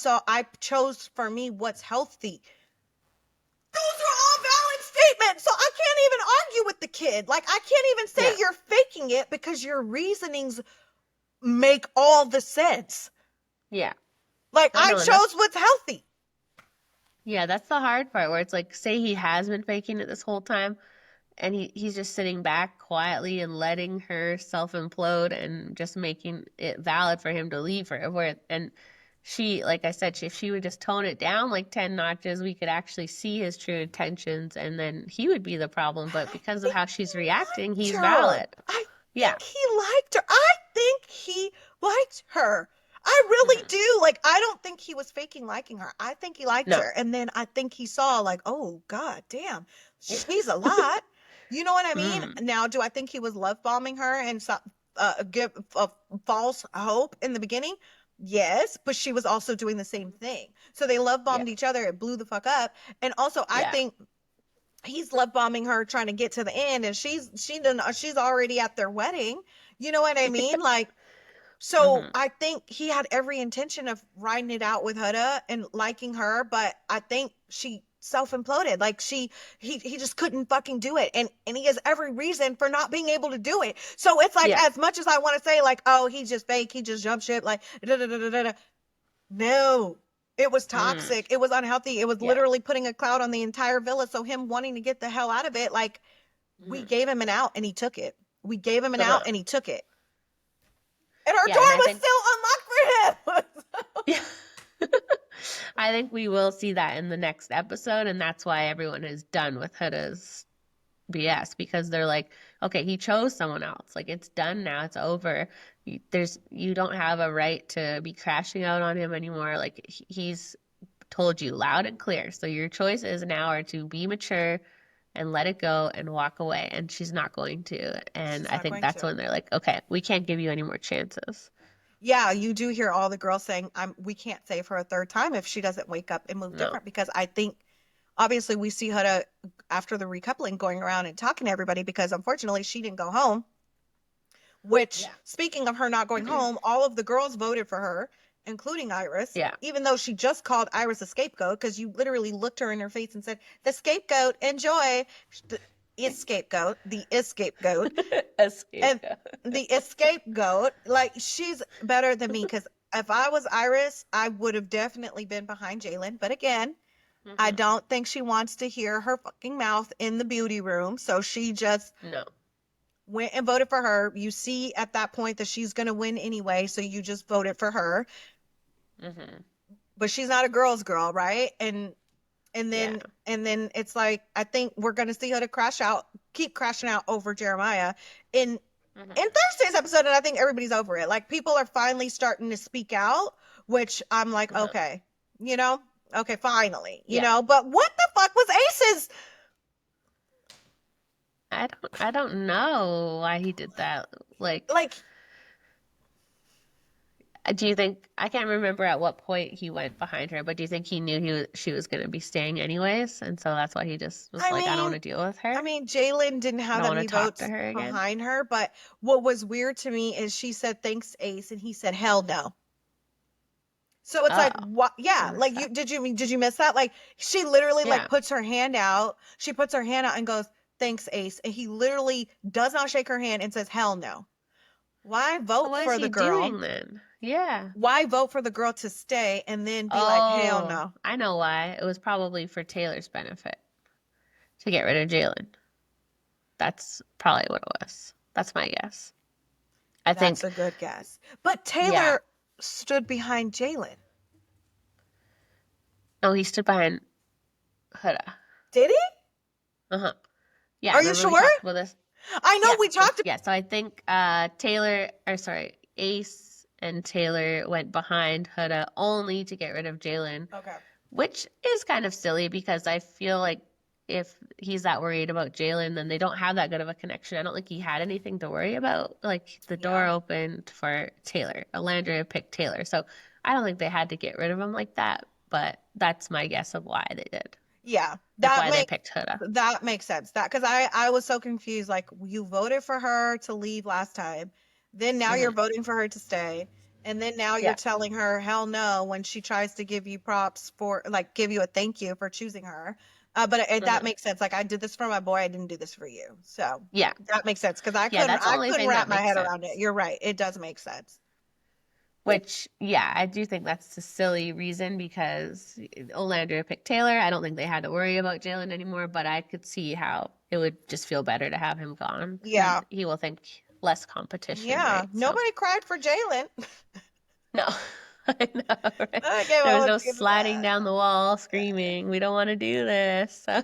chose for me what's healthy. Those are all valid statements. So I can't even argue with the kid. Like, I can't even say you're faking it because your reasonings make all the sense. Yeah. Like, I chose what's healthy. Yeah, that's the hard part where it's like, say he has been faking it this whole time and he's just sitting back quietly and letting her self implode and just making it valid for him to leave her. And she, like I said, if she would just tone it down like 10 notches, we could actually see his true intentions, and then he would be the problem. But I because of think how she's he reacting, liked he's her. valid. I Yeah. think he liked her. I think he liked her. I really Hmm. do. Like, I don't think he was faking liking her. I think he liked No. her. And then I think he saw, like, oh, God damn, she's a lot. You know what I mean? Mm. Now, do I think he was love bombing her and give a false hope in the beginning? Yes, but she was also doing the same thing. So they love Yeah. bombed each other. It blew the fuck up. And also, I Yeah. think he's love bombing her trying to get to the end, and she's already at their wedding. You know what I mean? Like, so Hmm. I think he had every intention of riding it out with Huda and liking her, but I think she self-imploded. Like, he just couldn't fucking do it. And he has every reason for not being able to do it. So it's like, Yeah. as much as I want to say, like, oh, he's just fake, he just jumped ship, like, da da da da da, no, it was Mm. toxic. It was unhealthy. It was Yeah. literally putting a cloud on the entire villa. So him wanting to get the hell out of it, like, we Hmm. gave him an out and he took it. We gave him an out Uh-huh. and he took it. And our Yeah, and door I was think still unlocked for him. yeah. I think we will see that in the next episode, and that's why everyone is done with Huda's BS, because they're like, okay, he chose someone else. Like, it's done now. It's over. You don't have a right to be crashing out on him anymore. Like, he's told you loud and clear. So your choices now are to be mature and let it go and walk away. And she's not going to. And She's I not think going that's to. when they're like, okay, we can't give you any more chances. Yeah, you do hear all the girls saying, we can't save her a third time if she doesn't wake up and move No. different. Because I think, obviously, we see Huda after the recoupling going around and talking to everybody because unfortunately she didn't go home. Which, Yeah. speaking of her not going home, all of the girls voted for her, including Iris, Yeah. even though she just called Iris a scapegoat, because you literally looked her in her face and said, the scapegoat, enjoy. The scapegoat, the scapegoat, Escape. and the scapegoat, like, she's better than me, because if I was Iris, I would have definitely been behind Jalen. But again, I Hmm. don't think she wants to hear her fucking mouth in the beauty room, so she just No. went and voted for her. You see at that point that she's going to win anyway, so you just voted for her. Hmm. But she's not a girl's girl, right? And Yeah. then it's like, I think we're going to see her to keep crashing out over Jeremiah in Hmm. Thursday's episode, and I think everybody's over it. Like, people are finally starting to speak out, which I'm like, Uh-huh. okay, you know, okay, finally, you Yeah. know. But what the fuck was Ace's? I don't know why he did that. Like, Like, do you think I can't remember at what point he went behind her, but do you think he knew she was going to be staying anyways, and so that's why he just was I like, I don't want mean, to deal with her. Jalen didn't I have don't that want to many talk to votes her again. behind her, but what was weird to me is she said thanks, Ace, and he said hell no. So it's Oh, like, what? I Yeah, missed like, that. did you miss that? Like, she literally, like, Yeah. puts her hand out. She puts her hand out and goes, "Thanks, Ace," and he literally does not shake her hand and says hell no. Why So vote what is for the he girl? doing then? Yeah. Why vote for the girl to stay and then be like, hell Oh, no? I know why. It was probably for Taylor's benefit to get rid of Jalen. That's probably what it was. That's my guess. I That's think, a good guess. But yeah. Taylor stood behind Jalen. Oh, he stood behind Huda. Did he? Uh-huh. Yeah, Are you remember we sure? talked about this? I know Yeah. we talked. Yeah, so I think Ace and Taylor went behind Huda only to get rid of Jalen, Okay. which is kind of silly because I feel like if he's that worried about Jalen, then they don't have that good of a connection. I don't think he had anything to worry about. Like, the door Yeah. opened for Taylor. Alandria picked Taylor. So I don't think they had to get rid of him like that, but that's my guess of why they did. Yeah. Like, why they picked Huda. That makes sense. That, because I was so confused. Like, you voted for her to leave last time, then now you're Hmm. voting for her to stay, and then now you're Yeah. telling her hell no when she tries to give you props for, like, give you a thank you for choosing her. That Hmm. makes sense. Like, I did this for my boy. I didn't do this for you. So Yeah. that makes sense, because I Yeah, couldn't that's the I only couldn't thing wrap that my makes head around it. sense. You're right. It does make sense. Which, yeah, I do think that's a silly reason because Olandria picked Taylor. I don't think they had to worry about Jalen anymore, but I could see how it would just feel better to have him gone. Yeah. He will think less competition, Yeah. right? So, Nobody cried for Jalen. no. I know, right? Okay, There well, was no let's get to sliding that. down the wall screaming, "We don't want to do this." So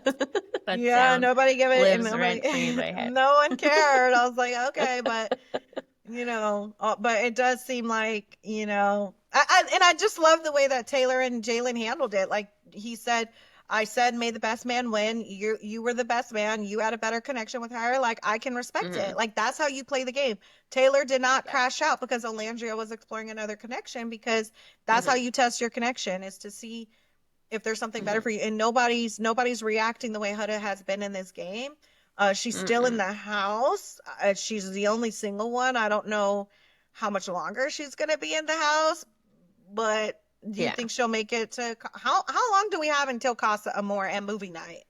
that Yeah, sound nobody give it, lives nobody, rent free in my head. no one cared. I was like, okay, but but it does seem like, and I just love the way that Taylor and Jalen handled it. Like he said, I said, may the best man win. You were the best man. You had a better connection with her. Like I can respect Hmm. it. Like that's how you play the game. Taylor did not Yeah. crash out because Alandria was exploring another connection because that's how Hmm. you test your connection is to see if there's something better Hmm. for you. And nobody's reacting the way Huda has been in this game. She's still in Mm-mm. the house. She's the only single one. I don't know how much longer she's gonna be in the house, but do you Yeah. think she'll make it to how long do we have until Casa Amore and movie night?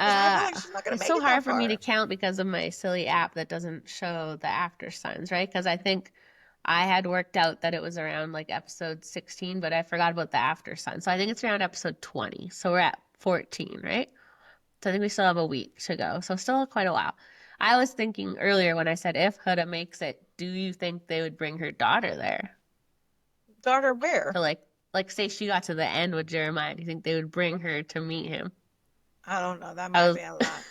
Because I feel Uh, like she's not gonna it's make so it that hard for me to far. count because of my silly app that doesn't show the after signs, right? Because I think I had worked out that it was around like episode 16, but I forgot about the after sign. So I think it's around episode 20. So we're at 14, right? So I think we still have a week to go. So still quite a while. I was thinking earlier when I said if Huda makes it, do you think they would bring her daughter there? Daughter Bear. To like say she got to the end with Jeremiah, do you think they would bring her to meet him? I don't know. That I might was be a lot.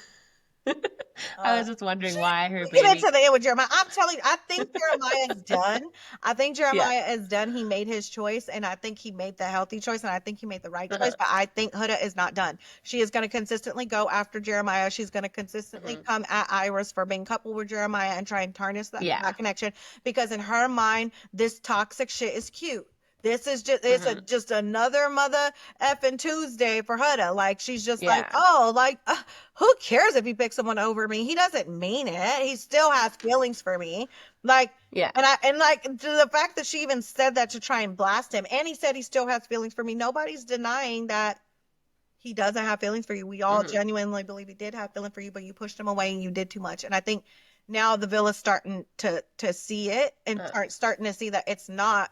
I Uh, was just wondering why her get baby. into the end with Jeremiah. I'm telling you, I think Jeremiah is done. I think Yeah. Jeremiah is done. He made his choice, and I think he made the healthy choice, and I think he made the right choice. Uh-huh. But I think Huda is not done. She is going to consistently go after Jeremiah. She's going to consistently Hmm. come at Iris for being coupled with Jeremiah and try and tarnish Yeah. that connection because in her mind, this toxic shit is cute. This is just it's a Hmm. just another mother effing Tuesday for Huda. Like she's just like, Yeah. oh, like who cares if he picks someone over me? He doesn't mean it. He still has feelings for me. Like, Yeah. and like to the fact that she even said that to try and blast him, and he said he still has feelings for me. Nobody's denying that he doesn't have feelings for you. We all Hmm. genuinely believe he did have feelings for you, but you pushed him away and you did too much. And I think now the villa's starting to see it and Uh, starting to see that it's not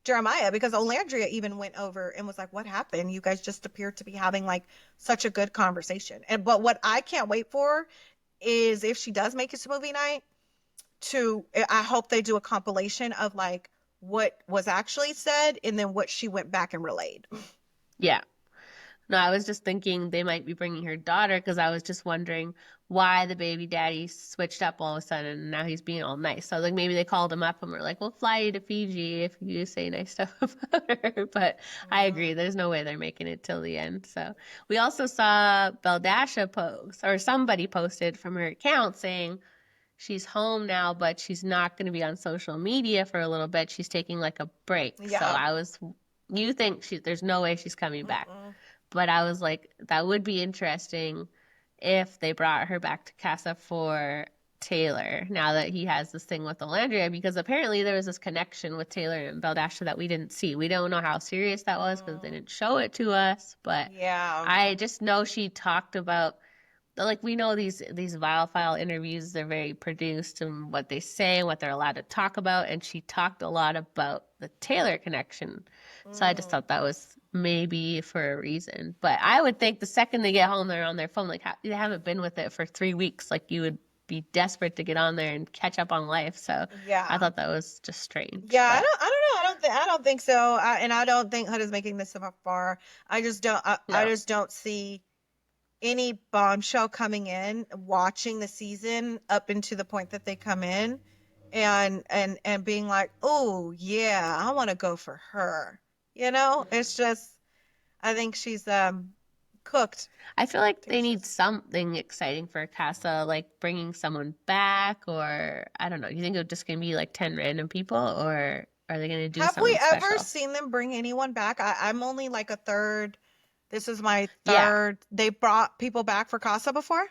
Jeremiah because Olandria even went over and was like, "What happened? You guys just appear to be having like such a good conversation." And but what I can't wait for is if she does make it to movie night, I hope they do a compilation of like what was actually said and then what she went back and relayed. yeah. No, I was just thinking they might be bringing her daughter because I was just wondering why the baby daddy switched up all of a sudden and now he's being all nice. So like maybe they called him up and were like, "We'll fly you to Fiji if you say nice stuff about her." But I agree, there's no way they're making it till the end. So we also saw Beldasha post or somebody posted from her account saying she's home now, but she's not going to be on social media for a little bit. She's taking like a break. So Yeah. I was, you think there's no way she's coming back. Mm-mm. But I was like, that would be interesting if they brought her back to Casa for Taylor now that he has this thing with Alandria because apparently there was this connection with Taylor and Beldasha that we didn't see. We don't know how serious that was because they didn't show it to us, but Yeah. I just know she talked about like we know these vile file interviews they're very produced and what they say and what they're allowed to talk about and she talked a lot about the Taylor connection so I just Mm. thought that was maybe for a reason but I would think the second they get home they're on their phone like they haven't been with it for 3 weeks like you would be desperate to get on there and catch up on life so I Yeah. thought that was just strange Yeah, but I don't know. I don't think so. And I don't think Huda's making this so far. I no. just don't see any bombshell coming in, watching the season up into the point that they come in and being like, "Oh, yeah, I want to go for her." It's just I think she's cooked. I feel like they need Tasteless. something exciting for Casa, like bringing someone back, or I don't know. You think it's just gonna be like 10 random people, or are they gonna do Have we something ever special? seen them bring anyone back? I'm only like a third. This is my Yeah, third. They brought people back for Casa before?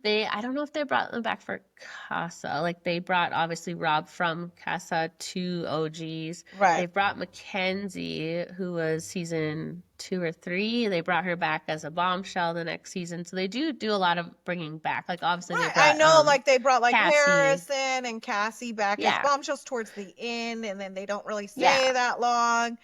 I don't know if they brought them back for Casa. Like they brought obviously Rob from Casa to OGs. Right. They brought Mackenzie, who was season 2 or 3. They brought her back as a bombshell the next season. So they do a lot of bringing back. Like obviously they Right. I brought know like they brought like Cassie. Harrison and Cassie back as Yeah, bombshells towards the end, and then they don't really yeah. stay that long.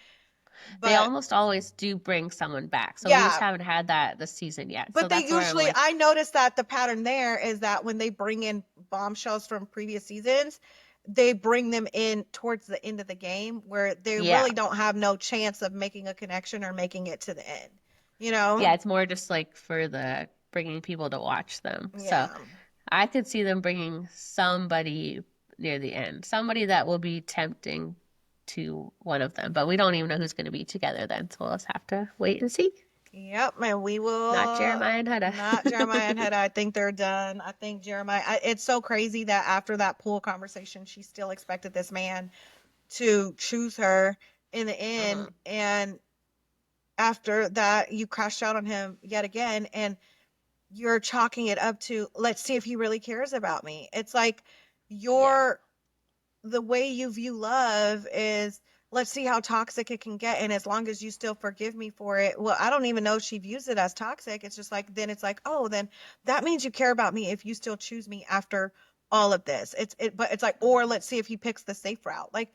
They But almost always do bring someone back. So we just yeah, haven't had that this season yet. So but they that's where I'm usually like, I noticed that the pattern there is that when they bring in bombshells from previous seasons, they bring them in towards the end of the game where they Yeah. really don't have no chance of making a connection or making it to the end, you know? Yeah, it's more just like for the bringing people to watch them. So Yeah. I could see them bringing somebody near the end, somebody that will be tempting to one of them, but we don't even know who's going to be together then, so we'll just have to wait and see. Yep, and we Not will. Jeremiah and Not Jeremiah and Hedda. Hedda. I think they're done. I think it's so crazy that after that pool conversation, she still expected this man to choose her in the end. Mhm. And after that, you crashed out on him yet again. And you're chalking it up to, let's see if he really cares about me. It's like Yeah. your the way you view love is, let's see how toxic it can get, and as long as you still forgive me for it. Well, I don't even know if she views it as toxic. It's just like, then it's like, oh, then that means you care about me if you still choose me after all of this. But it's like, or let's see if he picks the safe route. Like,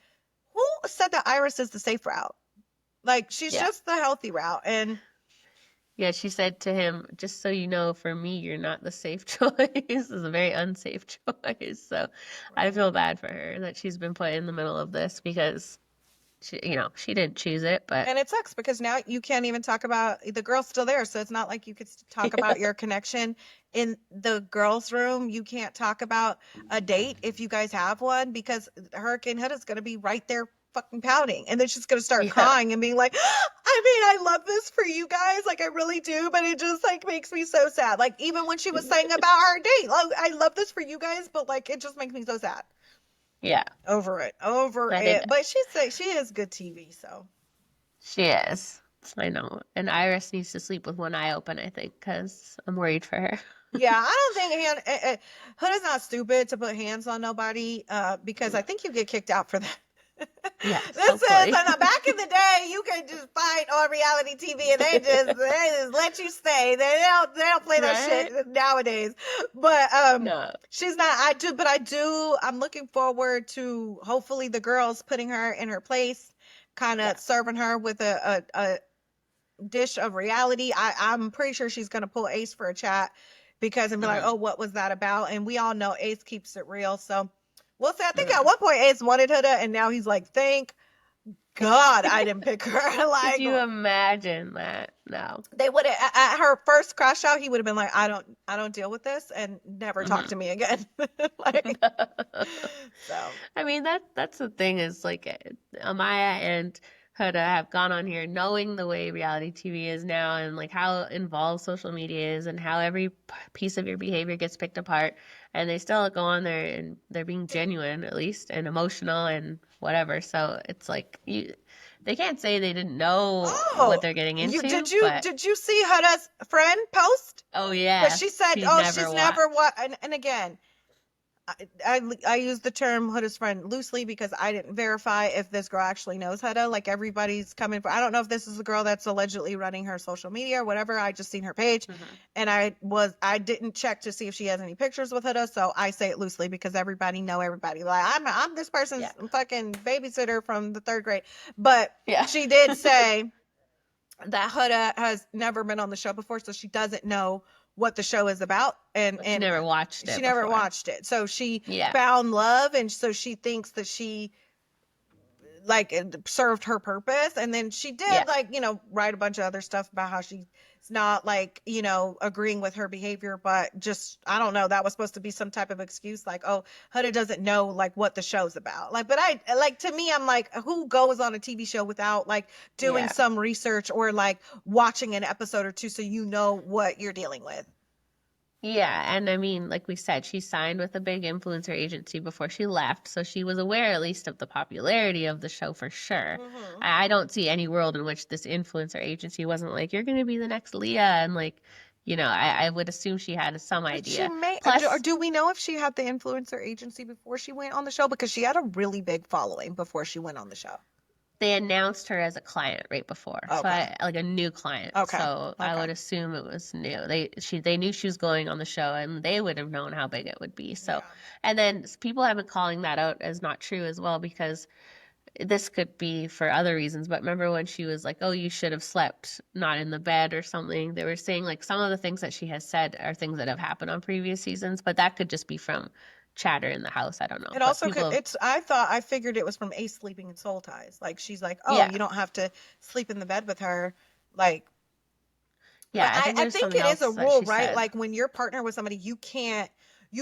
who said that Iris is the safe route? Like, she's Yeah. just the healthy route. And Yeah, she said to him, just so you know, for me, you're not the safe choice. This is a very unsafe choice. So I feel bad for her that she's been put in the middle of this because she didn't choose it, but And it sucks because now you can't even talk about, the girl's still there. So it's not like you could talk yeah. about your connection in the girls' room. You can't talk about a date if you guys have one, because Hurricane Hood is going to be right there fucking pouting. And then she's going to start Yeah. crying and being like, I mean, I love this for you guys. Like, I really do. But it just like makes me so sad. Like, even when she was saying about her date, like, I love this for you guys. But like, it just makes me so sad. Yeah. Over I think it. But she is good TV. So. she is. I know. And Iris needs to sleep with one eye open, I think, because I'm worried for her. Yeah, I don't think Hood is not stupid to put hands on nobody, because I think you get kicked out for that. Yes, This is, hopefully. back in the day, you could just fight on reality TV and they just let you stay. They don't play that Right? shit nowadays. But No. she's not. I'm looking forward to hopefully the girls putting her in her place, kind Yeah. of serving her with a dish of reality. I'm pretty sure she's gonna pull Ace for a chat, because and be like, Hmm. oh, what was that about? And we all know Ace keeps it real. So we'll see. I think at Hmm. one point Ace wanted Huda, and now he's like, thank God I didn't pick her. Could Like, you imagine that? No. they would have at her first crash out, he would have been like, I don't deal with this, and never talk to Hmm. me again. Like, so I mean that's the thing is like Amaya and Huda have gone on here knowing the way reality TV is now and like how involved social media is and how every piece of your behavior gets picked apart, and they still go on there and they're being genuine at least and emotional and whatever. So it's like they can't say they didn't know what oh, they're getting you into, but did you see Huda's friend post? oh But yeah, she said, she's oh, never she's never watched. what, and again, I use the term Huda's friend loosely because I didn't verify if this girl actually knows Huda. Like, everybody's coming for. I don't know if this is the girl that's allegedly running her social media or whatever. I just seen her page, Hmm. and I didn't check to see if she has any pictures with Huda. So I say it loosely because everybody know everybody. Like, I'm this person's Yeah, fucking babysitter from the third grade. But yeah. she did say that Huda has never been on the show before, so she doesn't know what the show is about, and She never watched she it never before. watched it. So she Yeah, found love, and so she thinks that she like served her purpose, and then she yeah. did, like, write a bunch of other stuff about how she's not, like, agreeing with her behavior, but just, I don't know, that was supposed to be some type of excuse, like, oh, Huda doesn't know like what the show's about. Like, but I like, to me, I'm like, who goes on a TV show without like doing Yeah. some research or like watching an episode or two so you know what you're dealing with. Yeah, and I mean, like we said, she signed with a big influencer agency before she left, so she was aware at least of the popularity of the show for sure. Mm-hmm. I don't see any world in which this influencer agency wasn't like, you're going to be the next Leah, and like, I would assume she had some But she idea. may, or Plus, do we know if she had the influencer agency before she went on the show? Because she had a really big following before she went on the show. they announced her as a client right before, so Okay. I like a new client. Okay. So I Okay. would assume it was new. They knew she was going on the show, and they would have known how big it would be. So, Yeah. and then people have been calling that out as not true as well because this could be for other reasons. But remember when she was like, "Oh, you should have slept not in the bed" or something? They were saying like some of the things that she has said are things that have happened on previous seasons, but that could just be from chatter in the house. I don't know. It But also people, I figured it was from Ace sleeping in soul ties. Like she's like, oh, yeah, you don't have to sleep in the bed with her. Like, but yeah. I think I there's think something it is a else that rule, she right? said. Like when you're partner with somebody, you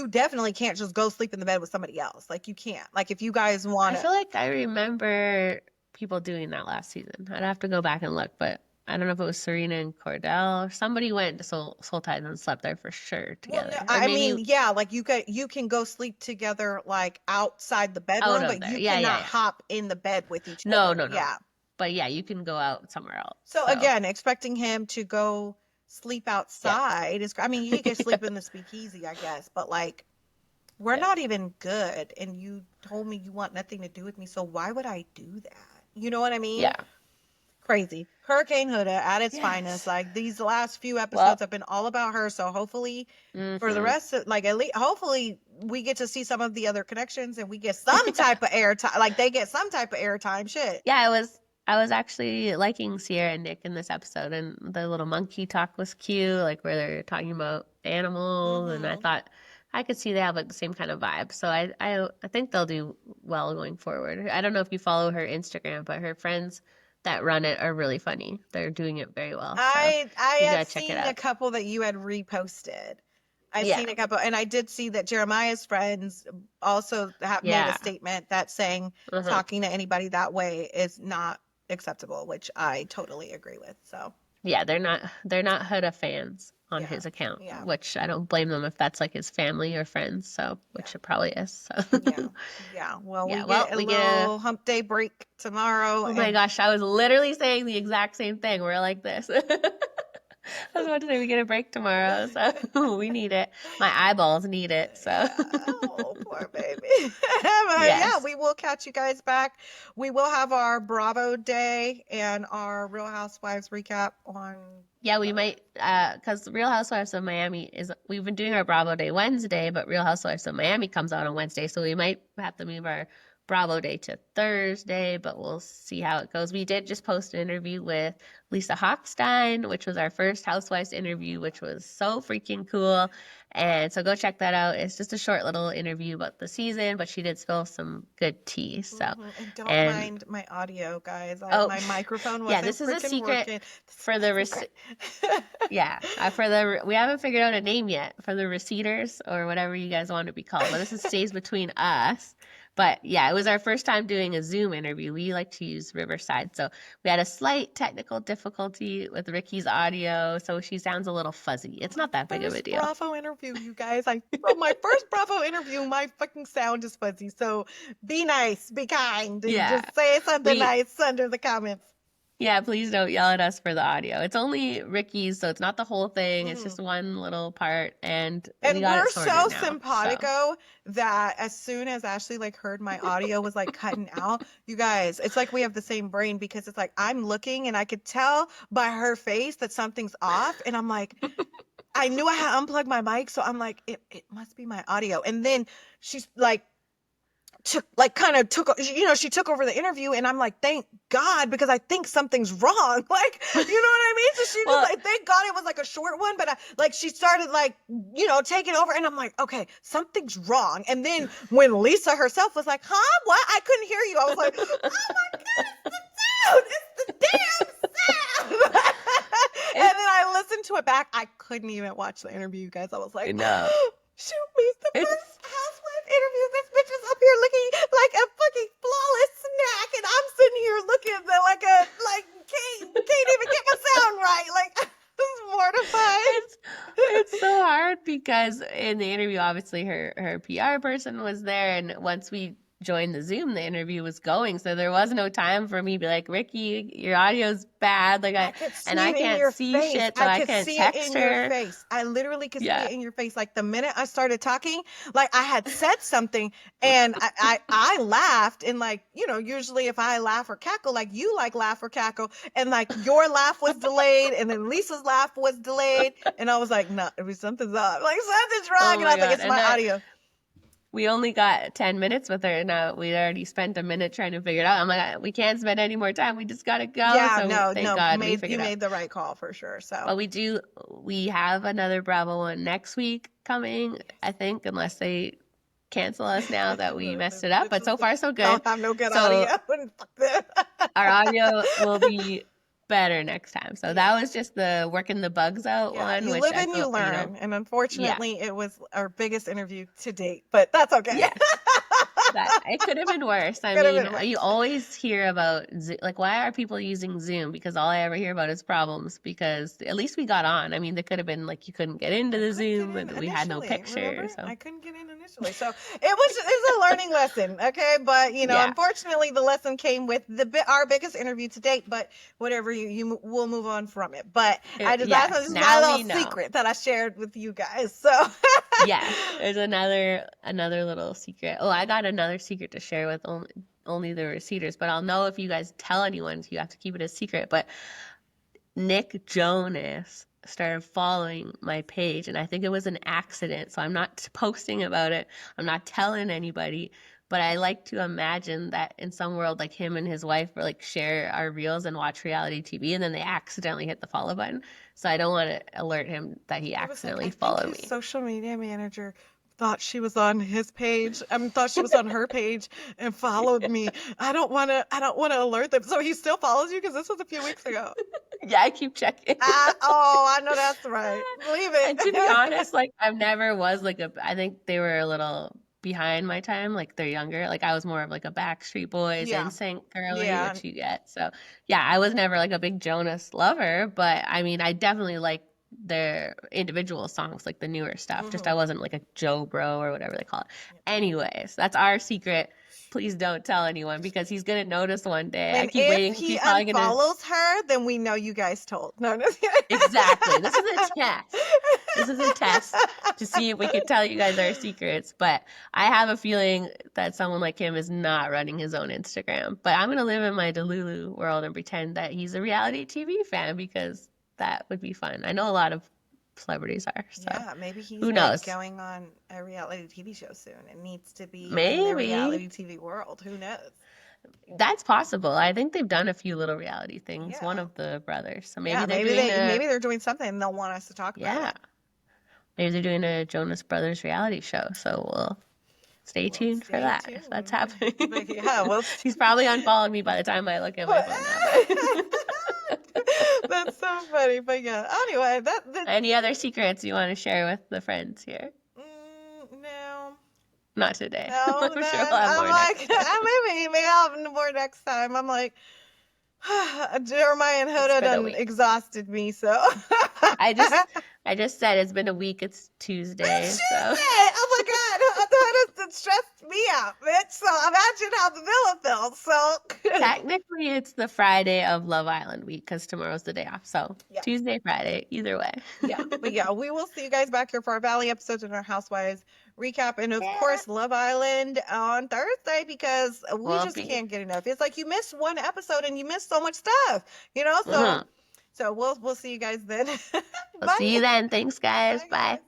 definitely can't just go sleep in the bed with somebody else. Like you can't. Like if you guys want I to, feel like I remember people doing that last season. I'd have to go back and look, but I don't know if it was Serena and Cordell or somebody went to Soul Ties and slept there for sure well, no, together. Or I maybe mean, yeah, like you can go sleep together like outside the out bedroom, of but there. you Yeah, yeah, cannot yeah. hop in the bed with each No, other. no, no. Yeah. But yeah, you can go out somewhere else. So So again, expecting him to go sleep yeah. outside is, I mean, he could sleep in the speakeasy, I guess, but like, we're Yeah. not even good. And you told me you want nothing to do with me. So why would I do that? You know what I mean? Yeah. Crazy. Hurricane Huda at its finest. Yes. Like these last few Well, episodes have been all about her. So hopefully for the hmm rest of, like, at least, hopefully we get to see some of the other connections and we get some type of airtime. Like they get some type of airtime. Shit. yeah, I was actually liking Sierra and Nick in this episode, and the little monkey talk was cute, like where they're talking about animals, and I Mm-hmm. thought I could see they have like the same kind of vibe. So I think they'll do well going forward. I don't know if you follow her Instagram, but her friends that run it are really funny. They're doing it very well. So I you had gotta check it seen a out. couple that you had reposted. I Yeah. seen a couple, and I did see that Jeremiah's friends also have made a Yeah. statement that saying Uh-huh. talking to anybody that way is not acceptable, which I totally agree with. So Yeah, they're not Huda fans on yeah, his account, yeah, which I don't blame them if that's like his family or friends, so yeah, which it probably is. So yeah, yeah. Well, yeah, we well, get a we get a little hump day break tomorrow, oh my and gosh, I was literally saying the exact same thing. We're like this. I was about to say we get a break tomorrow, so we need it. My eyeballs need it, so yeah, oh, poor baby. But yeah, yes. we will catch you guys back. We will have our Bravo Day and our Real Housewives recap on. Yeah, we might, because Real Housewives of Miami we've been doing our Bravo Day Wednesday, but Real Housewives of Miami comes out on Wednesday, so we might have to move our Bravo Day to Thursday, but we'll see how it goes. We did just post an interview with Lisa Hochstein, which was our first Housewives interview, which was so freaking cool. And so go check that out. It's just a short little interview about the season, but she did spill some good tea. So, And don't and mind my audio, guys. oh, My microphone yeah, wasn't this is a freaking secret working. This for is the my secret. yeah, we haven't figured out a name yet for the receivers or whatever you guys want to be called, but stays between us. But yeah, it was our first time doing a Zoom interview. We like to use Riverside, so we had a slight technical difficulty with Ricky's audio, so she sounds a little fuzzy. It's My not that big of a first deal. Bravo interview, you guys. From my first Bravo interview, my fucking sound is fuzzy. So be nice, be kind, and Yeah, just say something we nice under the comments. yeah, please don't yell at us for the audio. It's only Ricky's, so it's not the whole thing. It's Mhm. just one little part, and we And got it we're so sorted now. So simpatico that as soon as Ashley like heard my audio was like cutting out, you guys, it's like we have the same brain because it's like I'm looking and I could tell by her face that something's off, and I'm like, I knew I had unplugged my mic, so I'm like, it must be my audio. And then she's like she took over the interview, and I'm like, thank God, because I think something's wrong. Like, you know what I mean? So she just well, like, thank God it was like a short one, but she started like, taking over, and I'm like, okay, something's wrong. And then when Lisa herself was like, huh, what? I couldn't hear you. I was like, oh my God, it's the damn sound. And then I listened to it back. I couldn't even watch the interview, you guys. I was like, no, shoot me, it's the it's first housewife interview. This bitch is up here looking like a fucking flawless snack, and I'm sitting here looking can't even get my sound right. Like, I'm mortified. it's so hard because in the interview, obviously her PR person was there, and once we joined the Zoom, the interview was going, so there was no time for me to be like, Ricky, your audio's bad, like I could see I it in can't your see face. shit, so I I could can't see it text in your her. face. I literally could see Yeah. it in your face. Like the minute I started talking, like I had said something, and I laughed, and like, usually if I laugh or cackle, like you like laugh or cackle, and like your laugh was delayed, and then Lisa's laugh was delayed, and I was like, no, something's up, like something's wrong, Oh and I my was like, God. it's my audio. We only got 10 minutes with her, and we already spent a minute trying to figure it out. I'm like, we can't spend any more time. We just gotta go. Yeah, So thank God we you figured out. made the right call for sure. So, But we have another Bravo one next week coming, I think, unless they cancel us now that we messed it up. But so far, so good. Don't have no good audio. Fuck this. Our audio will be better next time. So that was just the working the bugs out one. You which live and you learn. And unfortunately, it was our biggest interview to date. But that's okay. Yeah. It could have been worse. I mean, you always hear about like, why are people using Zoom? Because all I ever hear about is problems. Because at least we got on. I mean, there could have been like you couldn't get into the Zoom and we had no picture. So I couldn't get in initially. So it's a learning lesson, okay? But unfortunately, the lesson came with our biggest interview to date. But whatever, you will move on from it. But that's my little secret that I shared with you guys. So there's another little secret. Oh, I got another secret to share with only the receivers, but I'll know if you guys tell anyone, so you have to keep it a secret. But Nick Jonas started following my page, and I think it was an accident, so I'm not posting about it. I'm not telling anybody, but I like to imagine that in some world, like him and his wife were like share our reels and watch reality TV, and then they accidentally hit the follow button. So I don't want to alert him that he accidentally followed me. Social media manager thought she was on his page. Thought she was on her page and followed me. I don't want to alert them. So he still follows you because this was a few weeks ago. Yeah, I keep checking. I know that's right. Believe it. And to be honest, like I've never was like I think they were a little behind my time. Like they're younger. Like I was more of like a Backstreet Boys NSYNC girly, which you get. So yeah, I was never like a big Jonas lover, but I mean, I definitely like their individual songs, like the newer stuff. Just I wasn't like a Joe Bro or whatever they call it. Anyways, that's our secret. Please don't tell anyone because he's gonna notice one day. And I keep waiting. If he unfollows her, then we know you guys told. No. Exactly. This is a test. This is a test to see if we can tell you guys our secrets. But I have a feeling that someone like him is not running his own Instagram. But I'm gonna live in my Delulu world and pretend that he's a reality TV fan because that would be fun. I know a lot of celebrities are. So maybe he's who knows? Going on a reality TV show soon and needs to be in the reality TV world. Who knows? That's possible. I think they've done a few little reality things. One of the brothers. So maybe maybe they're doing something and they'll want us to talk about it. Maybe they're doing a Jonas Brothers reality show. So we'll stay tuned for that if that's happening. He's probably unfollowed me by the time I look at my phone now. That's so funny, but anyway, any other secrets you want to share with the friends here? No, not today. No, I'm sure we'll have more next time. maybe I'll have more next time. I'm like, Jeremiah and Huda done exhausted me, so I just said it's been a week. It's Tuesday. So. Oh my God, Huda stressed me out, bitch. So imagine how the villa feels. So technically, it's the Friday of Love Island week because tomorrow's the day off. So Tuesday, Friday, either way. But we will see you guys back here for our Valley episodes and our Housewives recap, and of course Love Island on Thursday because we just can't get enough. It's like you missed one episode and you missed so much stuff, So. So we'll see you guys then. We'll see you then. Thanks, guys. Bye.